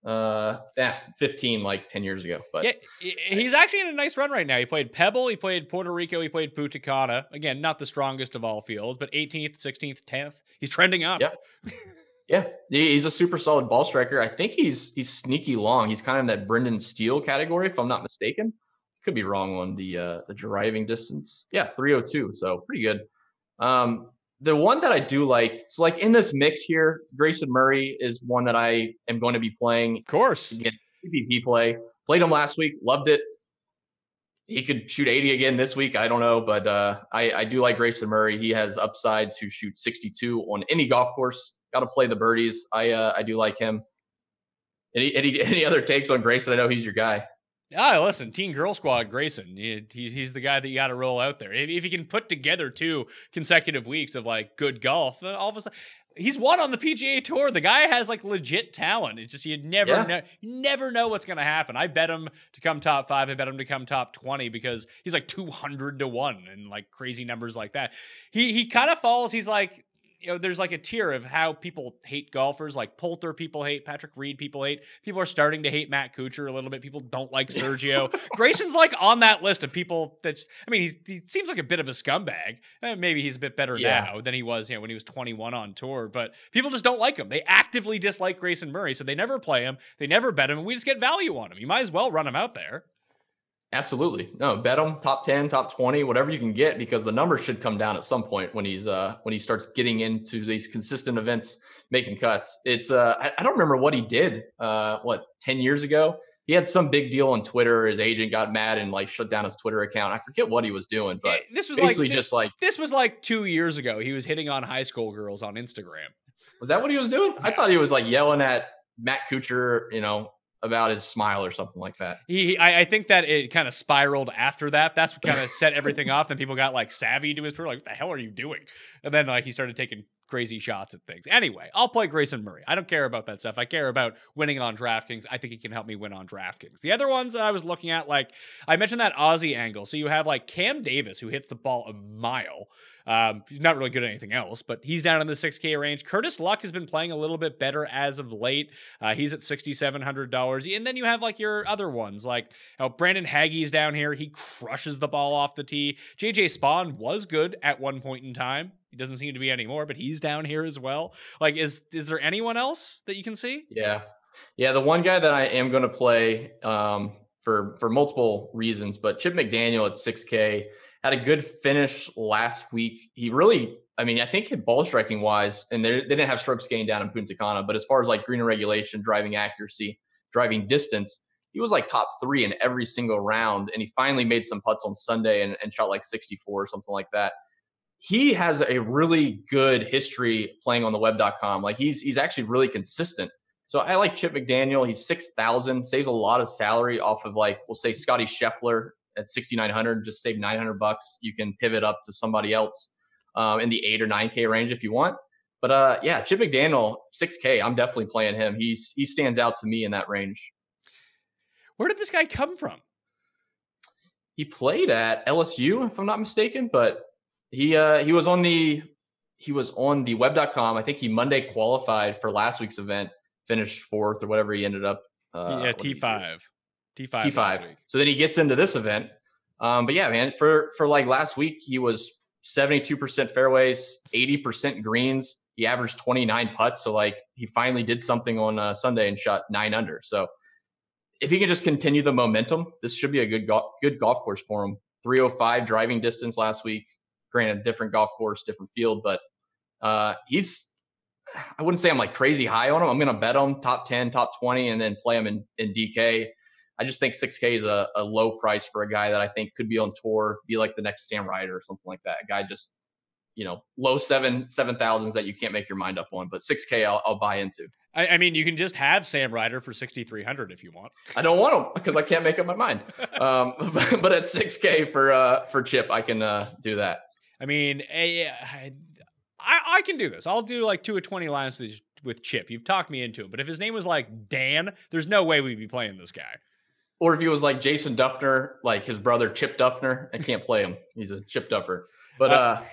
15 like 10 years ago, but yeah, he's actually in a nice run right now. He played Pebble, he played Puerto Rico, he played Punta Cana. Again, not the strongest of all fields, but 18th, 16th, 10th. He's trending up. Yeah, he's a super solid ball striker. I think he's sneaky long. He's kind of in that Brendan Steele category, if I'm not mistaken. Could be wrong on the driving distance. Yeah, 302, so pretty good. The one that I do like, so like in this mix here, Grayson Murray is one that I am going to be playing. Of course. Again, PPP play. Played him last week, loved it. He could shoot 80 again this week. I don't know, but I do like Grayson Murray. He has upside to shoot 62 on any golf course. Got to play the birdies. I do like him. Any other takes on Grayson? I know he's your guy. Listen, Teen Girl Squad, Grayson. He's the guy that you got to roll out there. If you can put together 2 consecutive weeks of like good golf, all of a sudden, He's won on the PGA Tour. The guy has like legit talent. It's just you never know what's going to happen. I bet him to come top 5. I bet him to come top 20 because he's like 200 to 1 and like crazy numbers like that. He kind of falls. He's like, there's like a tier of how people hate golfers. Like Poulter, people hate. Patrick Reed, people hate. People are starting to hate Matt Kuchar a little bit. People don't like Sergio. Grayson's like on that list of people that's, I mean, he seems like a bit of a scumbag. Maybe he's a bit better now than he was, when he was 21 on tour, but people just don't like him. They actively dislike Grayson Murray, so they never play him. They never bet him, and we just get value on him. You might as well run him out there. Absolutely. No, bet him top 10, top 20, whatever you can get, because the numbers should come down at some point when he starts getting into these consistent events, making cuts. It's I don't remember what he did 10 years ago. He had some big deal on Twitter. His agent got mad and like shut down his Twitter account. I forget what he was doing, but this was basically this was like 2 years ago. He was hitting on high school girls on Instagram. Was that what he was doing? I thought he was like yelling at Matt Kuchar, about his smile or something like that. I think that it kind of spiraled after that. That's what kind of set everything off. Then people got like savvy to his Twitter, like, what the hell are you doing? And then like he started taking crazy shots at things. Anyway, I'll play Grayson Murray. I don't care about that stuff. I care about winning on DraftKings. I think he can help me win on DraftKings. The other ones that I was looking at, like I mentioned that Aussie angle. So you have like Cam Davis, who hits the ball a mile. He's not really good at anything else, but he's down in the 6K range. Curtis Luck has been playing a little bit better as of late. He's at $6,700. And then you have like your other ones, like Brandon Haggie's down here. He crushes the ball off the tee. JJ Spawn was good at one point in time. He doesn't seem to be anymore, but he's down here as well. Like, is there anyone else that you can see? Yeah. The one guy that I am going to play for multiple reasons, but Chip McDaniel at 6K had a good finish last week. He really, I think hit ball striking wise, and they didn't have strokes gained down in Punta Cana, but as far as like green regulation, driving accuracy, driving distance, he was like top 3 in every single round. And he finally made some putts on Sunday and shot like 64 or something like that. He has a really good history playing on the web.com. Like he's actually really consistent. So I like Chip McDaniel. He's 6,000, saves a lot of salary off of like, we'll say Scotty Scheffler at 6,900, just save $900. You can pivot up to somebody else in the 8 or 9K range if you want. But Chip McDaniel, 6K, I'm definitely playing him. He stands out to me in that range. Where did this guy come from? He played at LSU, if I'm not mistaken, but he was on the web.com. I think he Monday qualified for last week's event, finished 4th or whatever he ended up. T5. T5. So then he gets into this event. But yeah, man, for like last week, he was 72% fairways, 80% greens. He averaged 29 putts. So like he finally did something on Sunday and shot 9 under. So if he can just continue the momentum, this should be a good golf course for him. 305 driving distance last week. Granted, different golf course, different field, but I wouldn't say I'm like crazy high on him. I'm going to bet him top 10, top 20, and then play him in DK. I just think 6K is a low price for a guy that I think could be on tour, be like the next Sam Ryder or something like that. A guy just, low 7,000s that you can't make your mind up on, but 6K I'll buy into. I mean, you can just have Sam Ryder for 6,300 if you want. I don't want him because I can't make up my mind. But at 6K for Chip, I can do that. I mean, I can do this. I'll do like 2 of 20 lines with Chip. You've talked me into him. But if his name was like Dan, there's no way we'd be playing this guy. Or if he was like Jason Duffner, like his brother Chip Duffner, I can't play him. He's a Chip Duffer. But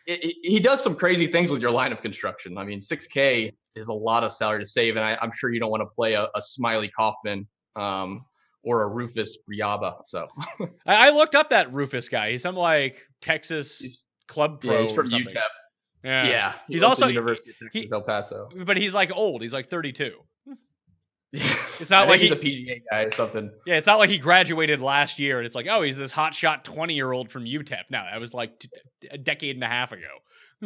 he does some crazy things with your line of construction. I mean, 6K is a lot of salary to save. And I'm sure you don't want to play a Smiley Kaufman or a Rufus Riaba. So I looked up that Rufus guy. He's some like Texas club pro. Yeah, he's from UTEP. Yeah. He's also University of Texas, El Paso. But he's like old. He's like 32. It's not like he's a PGA guy or something. Yeah, it's not like he graduated last year and it's like, oh, he's this hotshot 20-year-old from UTEP. No, that was like a decade and a half ago.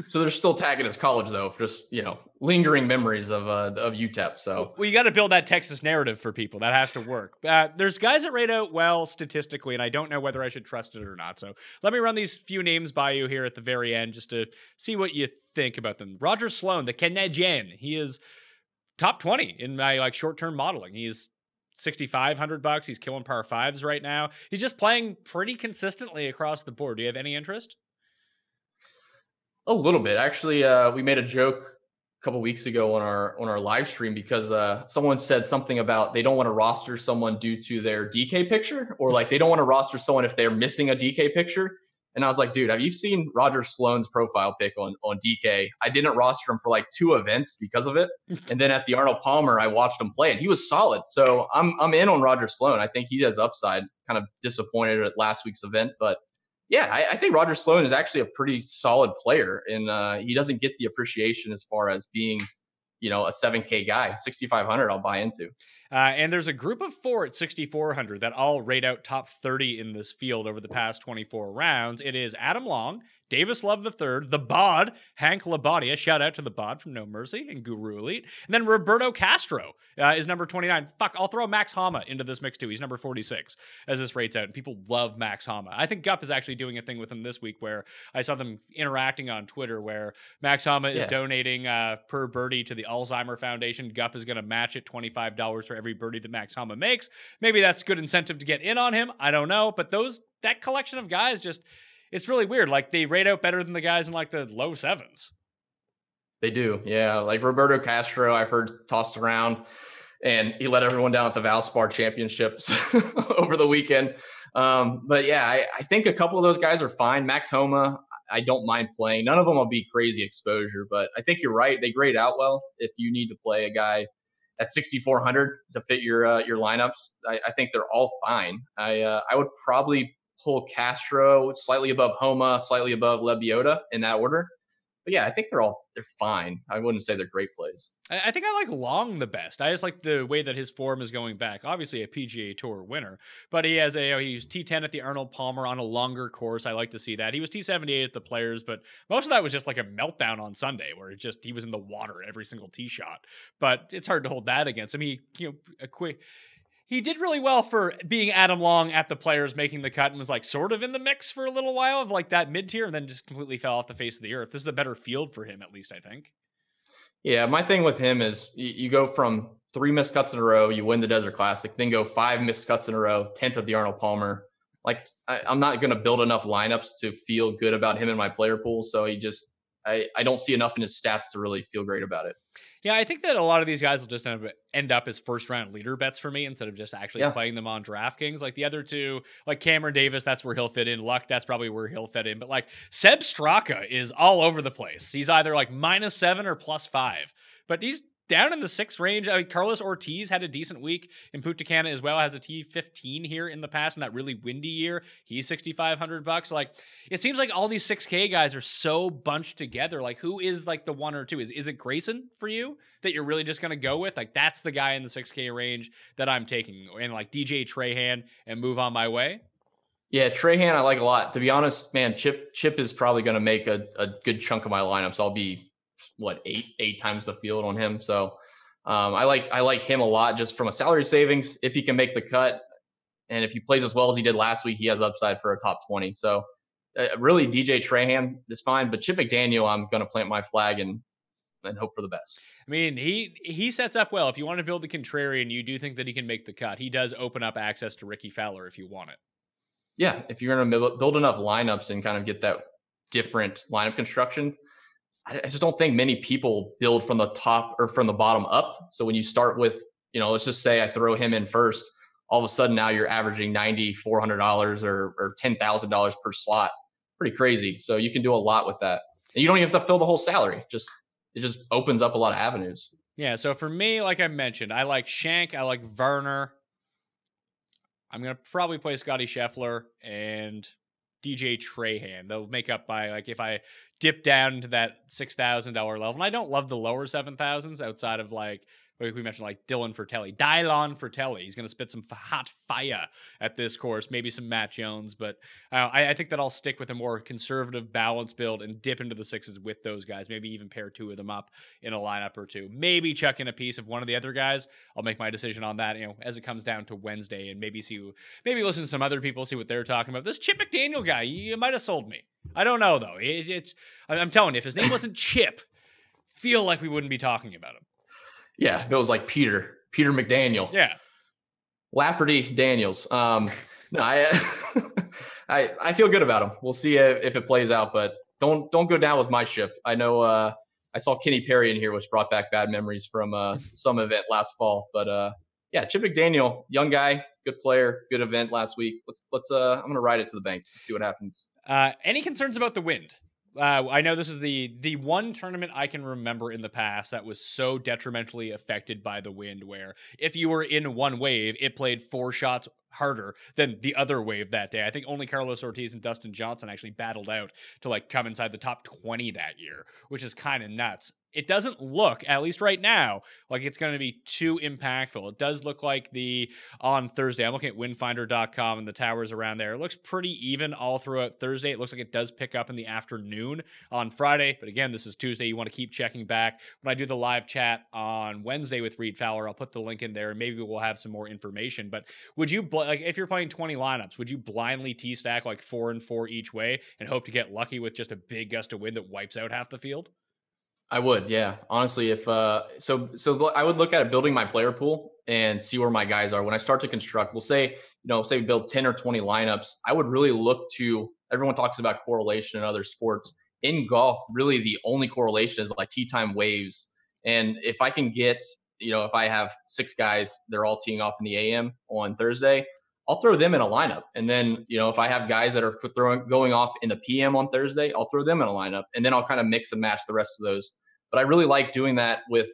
So they're still tagging his college though, for just lingering memories of UTEP. So well, you got to build that Texas narrative for people. That has to work. There's guys that rate out well statistically, and I don't know whether I should trust it or not. So let me run these few names by you here at the very end, just to see what you think about them. Roger Sloan, the Canadian, he is top 20 in my like short-term modeling. He's $6,500. He's killing par fives right now. He's just playing pretty consistently across the board. Do you have any interest? A little bit. Actually, we made a joke couple weeks ago on our live stream because someone said something about they don't want to roster someone due to their DK picture, or like they don't want to roster someone if they're missing a DK picture. And I was like, dude, have you seen Roger Sloan's profile pic on DK? I didn't roster him for like 2 events because of it. And then at the Arnold Palmer, I watched him play and he was solid. So I'm in on Roger Sloan. I think he has upside. Kind of disappointed at last week's event, but yeah, I think Roger Sloan is actually a pretty solid player, and he doesn't get the appreciation as far as being, a 7K guy. 6,500 I'll buy into. And there's a group of 4 at 6,400 that all rate out top 30 in this field over the past 24 rounds. It is Adam Long, Davis Love III, the Bod, Hank Labadia, shout out to the Bod from No Mercy and Guru Elite, and then Roberto Castro is number 29. Fuck, I'll throw Max Hama into this mix too. He's number 46 as this rates out, and people love Max Hama. I think Gup is actually doing a thing with him this week where I saw them interacting on Twitter where Max Hama is donating per birdie to the Alzheimer Foundation. Gup is going to match it $25 for every birdie that Max Hama makes. Maybe that's good incentive to get in on him. I don't know, but that collection of guys just... It's really weird. Like, they rate out better than the guys in, like, the low 7s. They do, yeah. Like, Roberto Castro, I've heard tossed around, and he let everyone down at the Valspar Championships over the weekend. But, yeah, I think a couple of those guys are fine. Max Homa, I don't mind playing. None of them will be crazy exposure, but I think you're right. They grade out well if you need to play a guy at 6,400 to fit your lineups. I think they're all fine. I would probably pull Castro slightly above Homa, slightly above Lebioda in that order. But yeah, I think they're fine. I wouldn't say they're great plays. I think I like Long the best. I just like the way that his form is going back. Obviously a PGA Tour winner, but he has he's T10 at the Arnold Palmer on a longer course. I like to see that. He was T78 at the Players, but most of that was just like a meltdown on Sunday where he was in the water every single tee shot. But it's hard to hold that against him. He did really well for being Adam Long at the Players, making the cut, and was like sort of in the mix for a little while of like that mid-tier, and then just completely fell off the face of the earth. This is a better field for him, at least, I think. Yeah, my thing with him is you go from 3 missed cuts in a row, you win the Desert Classic, then go 5 missed cuts in a row, 10th at the Arnold Palmer. Like, I'm not going to build enough lineups to feel good about him in my player pool, so I don't see enough in his stats to really feel great about it. Yeah, I think that a lot of these guys will just end up as first-round leader bets for me instead of just actually playing them on DraftKings. Like the other two, like Cameron Davis, that's where he'll fit in. Luck, that's probably where he'll fit in. But like Seb Straka is all over the place. He's either like -7 or +5. But he's down in the 6 range. I mean, Carlos Ortiz had a decent week in Punta Cana as well. Has a T15 here in the past in that really windy year. He's $6,500. Like, it seems like all these 6K guys are so bunched together. Like, who is like the 1 or 2? Is it Grayson for you that you're really just going to go with? Like, that's the guy in the 6K range that I'm taking. And like DJ Trahan and move on my way. Yeah, Trahan I like a lot. To be honest, man, Chip is probably going to make a good chunk of my lineup. So I'll be eight times the field on him. So I like him a lot just from a salary savings. If he can make the cut, and if he plays as well as he did last week, he has upside for a top 20. So really DJ Trahan is fine, but Chip McDaniel, I'm going to plant my flag and hope for the best. I mean, he sets up well. If you want to build the contrarian, you do think that he can make the cut. He does open up access to Ricky Fowler if you want it. Yeah, if you're going to build enough lineups and kind of get that different lineup construction, I just don't think many people build from the top or from the bottom up. So when you start with, let's just say I throw him in first, all of a sudden now you're averaging $9,400 or $10,000 per slot. Pretty crazy. So you can do a lot with that. And you don't even have to fill the whole salary. It just opens up a lot of avenues. Yeah. So for me, like I mentioned, I like Shank. I like Werner. I'm going to probably play Scotty Scheffler and DJ Trahan. They'll make up by, like, if I dip down into that $6,000 level. And I don't love the lower 7,000s outside of, like we mentioned, like Dylon Fratelli. He's going to spit some hot fire at this course. Maybe some Matt Jones. But I think that I'll stick with a more conservative balance build and dip into the 6s with those guys. Maybe even pair 2 of them up in a lineup or 2. Maybe chuck in a piece of one of the other guys. I'll make my decision on that, as it comes down to Wednesday, and maybe listen to some other people, see what they're talking about. This Chip McDaniel guy, you might have sold me. I don't know, though. I'm telling you, if his name wasn't Chip, feel like we wouldn't be talking about him. Yeah, if it was like Peter McDaniel. Yeah. Lafferty Daniels. No, I feel good about him. We'll see if it plays out, but don't go down with my ship. I know I saw Kenny Perry in here, which brought back bad memories from some event last fall. But yeah, Chip McDaniel, young guy, good player, good event last week. Let's I'm gonna ride it to the bank. See what happens. Any concerns about the wind? I know this is the one tournament I can remember in the past that was so detrimentally affected by the wind, where if you were in one wave, it played 4 shots harder than the other wave that day. I think only Carlos Ortiz and Dustin Johnson actually battled out to like come inside the top 20 that year, which is kind of nuts. It doesn't look, at least right now, like it's going to be too impactful. It does look like on Thursday, I'm looking at windfinder.com and the towers around there. It looks pretty even all throughout Thursday. It looks like it does pick up in the afternoon on Friday. But again, this is Tuesday. You want to keep checking back. When I do the live chat on Wednesday with Reed Fowler, I'll put the link in there and maybe we'll have some more information. But would you, like, if you're playing 20 lineups, would you blindly T-stack like 4 and 4 each way and hope to get lucky with just a big gust of wind that wipes out half the field? I would, yeah. Honestly, if so I would look at building my player pool and see where my guys are. When I start to construct, we'll say, say we build 10 or 20 lineups, I would really look to, everyone talks about correlation in other sports. In golf, really the only correlation is like tee time waves. And if I can get, if I have 6 guys, they're all teeing off in the AM on Thursday, I'll throw them in a lineup. And then, if I have guys that are going off in the PM on Thursday, I'll throw them in a lineup. And then I'll kind of mix and match the rest of those. But I really like doing that with,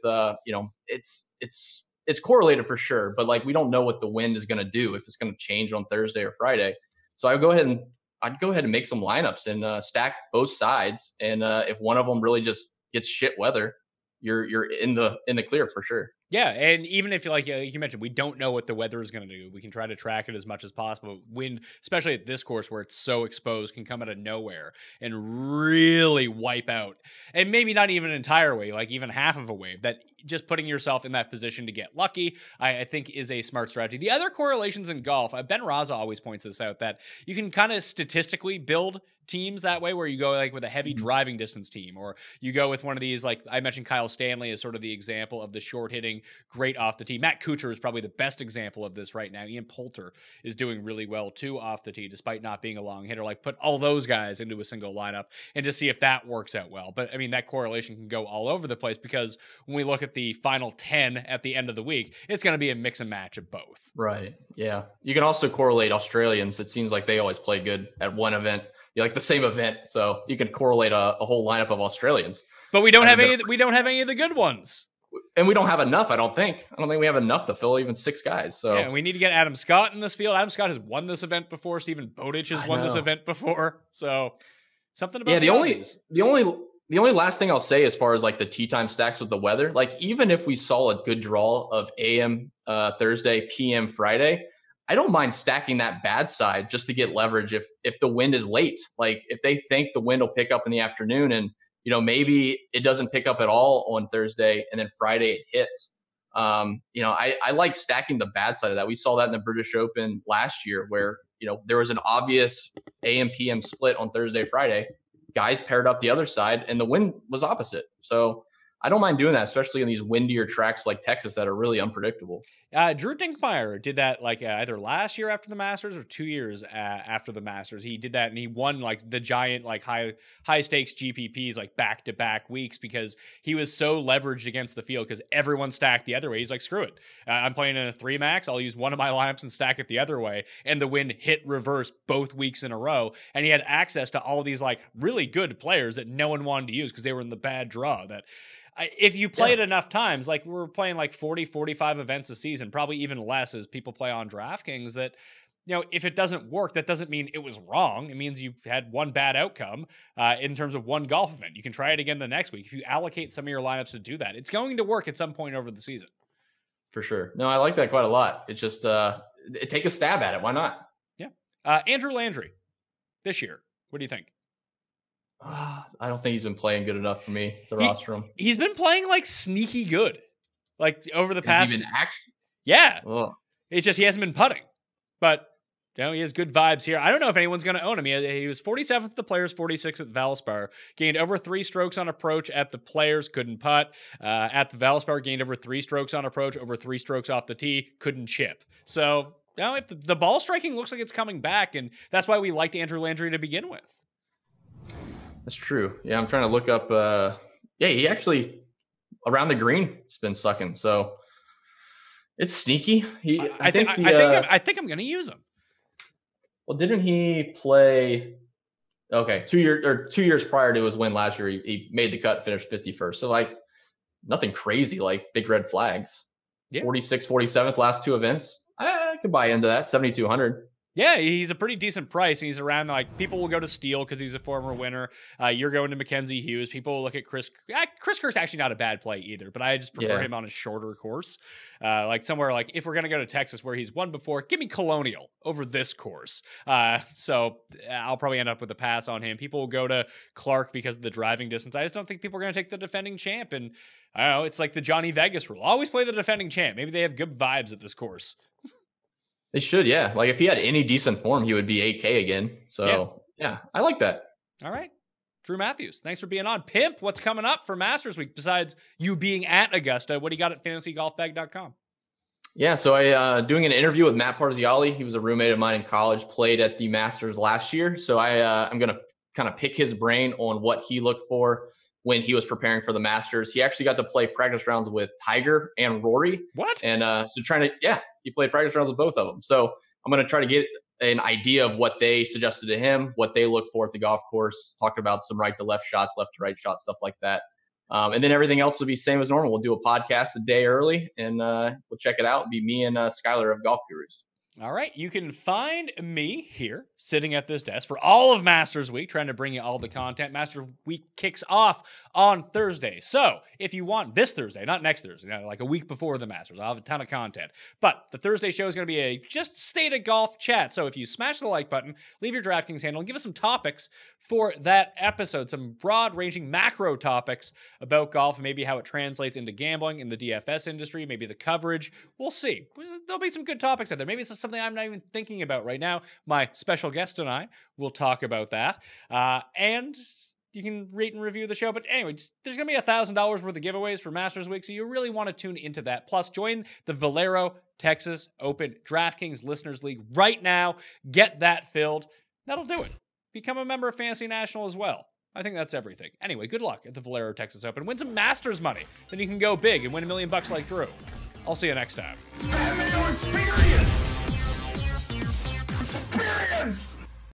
it's correlated for sure. But like, we don't know what the wind is going to do, if it's going to change on Thursday or Friday. So I'd go ahead and make some lineups and stack both sides. And if one of them really just gets shit weather, you're in the clear for sure. Yeah, and even if, like you mentioned, we don't know what the weather is going to do, we can try to track it as much as possible. Wind, especially at this course where it's so exposed, can come out of nowhere and really wipe out. And maybe not even an entire wave, like even half of a wave. That just putting yourself in that position to get lucky, I think is a smart strategy. The other correlations in golf, Ben Raza always points this out, that you can kind of statistically build teams that way, where you go like with a heavy driving distance team, or you go with one of these, like I mentioned Kyle Stanley as sort of the example of the short hitting, great off the tee. Matt Kuchar is probably the best example of this right now. Ian Poulter is doing really well too off the tee, despite not being a long hitter. Like, put all those guys into a single lineup and just see if that works out well. But I mean, that correlation can go all over the place, because when we look at the final 10 at the end of the week, it's going to be a mix and match of both. Right. Yeah. You can also correlate Australians. It seems like they always play good at one event, like the same event. So you can correlate a whole lineup of Australians. But we don't have any of the good ones. And we don't have enough, I don't think we have enough to fill even 6 guys. So yeah, we need to get Adam Scott in this field. Adam Scott has won this event before. Stephen Bowditch has won this event before. So something about the only last thing I'll say as far as like the tee time stacks with the weather, like even if we saw a good draw of AM Thursday, PM Friday, I don't mind stacking that bad side just to get leverage if the wind is late. Like if they think the wind will pick up in the afternoon and maybe it doesn't pick up at all on Thursday and then Friday it hits. I like stacking the bad side of that. We saw that in the British Open last year where, there was an obvious AM PM split on Thursday, Friday. Guys paired up the other side and the wind was opposite. So I don't mind doing that, especially in these windier tracks like Texas that are really unpredictable. Drew Dinkmeyer did that like either last year after the Masters or 2 years after the Masters. He did that and he won like the giant like high stakes GPPs like back-to-back weeks because he was so leveraged against the field because everyone stacked the other way. He's like, screw it. I'm playing in a 3 max. I'll use one of my lineups and stack it the other way. And the wind hit reverse both weeks in a row. And he had access to all these like really good players that no one wanted to use because they were in the bad draw. That if you play it enough times, like we're playing like 40, 45 events a season, probably even less as people play on DraftKings, that, if it doesn't work, that doesn't mean it was wrong. It means you've had one bad outcome in terms of one golf event. You can try it again the next week. If you allocate some of your lineups to do that, it's going to work at some point over the season. For sure. No, I like that quite a lot. It's just take a stab at it. Why not? Yeah. Andrew Landry this year. What do you think? I don't think he's been playing good enough for me to roster him. He's been playing like sneaky good, like over the past. Even action? Yeah. Ugh. It's just he hasn't been putting, but he has good vibes here. I don't know if anyone's going to own him. He was 47th at the Players, 46th at Valspar. Gained over 3 strokes on approach at the Players, couldn't putt. At the Valspar, gained over 3 strokes on approach, over 3 strokes off the tee, couldn't chip. So if the ball striking looks like it's coming back, and that's why we liked Andrew Landry to begin with. That's true. Yeah, I'm trying to look up Yeah, he actually around the green has been sucking. So it's sneaky. I think I'm going to use him. Well, didn't he play? Okay, 2 years prior to his win last year, he made the cut, finished 51st. So like nothing crazy, like big red flags. Yeah. 46th, 47th last two events. I could buy into that. 7,200. Yeah, he's a pretty decent price. He's around, like, people will go to Steele because he's a former winner. You're going to Mackenzie Hughes. People will look at Chris. Chris Kerr's actually not a bad play either, but I just prefer him on a shorter course. Like somewhere like if we're going to go to Texas where he's won before, give me Colonial over this course. So I'll probably end up with a pass on him. People will go to Clark because of the driving distance. I just don't think people are going to take the defending champ. And I don't know, it's like the Johnny Vegas rule. Always play the defending champ. Maybe they have good vibes at this course. They should, yeah. Like if he had any decent form, he would be 8K again. So yeah, I like that. All right. Drew Mathews, thanks for being on. Pimp, what's coming up for Masters Week besides you being at Augusta? What do you got at fantasygolfbag.com? Yeah, so I doing an interview with Matt Parziali. He was a roommate of mine in college, played at the Masters last year. So I'm going to kind of pick his brain on what he looked for when he was preparing for the Masters. He actually got to play practice rounds with Tiger and Rory. What? And he played practice rounds with both of them. So I'm going to try to get an idea of what they suggested to him, what they look for at the golf course, talking about some right to left shots, left to right shots, stuff like that. And then everything else will be same as normal. We'll do a podcast a day early and we'll check it out. It'll be me and Skylar of Golf Gurus. All right, you can find me here sitting at this desk for all of Masters Week, trying to bring you all the content. Masters Week kicks off on Thursday. So if you want this Thursday, not next Thursday, like a week before the Masters, I'll have a ton of content. But the Thursday show is going to be a just state of golf chat. So if you smash the like button, leave your DraftKings handle, and give us some topics for that episode, some broad-ranging macro topics about golf and maybe how it translates into gambling in the DFS industry, maybe the coverage. We'll see. There'll be some good topics out there. Maybe it's something I'm not even thinking about right now. My special guest and I will talk about that. And you can rate and review the show. But anyway, there's going to be $1,000 worth of giveaways for Masters Week, so you really want to tune into that. Plus, join the Valero Texas Open DraftKings Listeners League right now. Get that filled. That'll do it. Become a member of Fantasy National as well. I think that's everything. Anyway, good luck at the Valero Texas Open. Win some Masters money. Then you can go big and win $1 million like Drew. I'll see you next time. Mayo experience! Experience!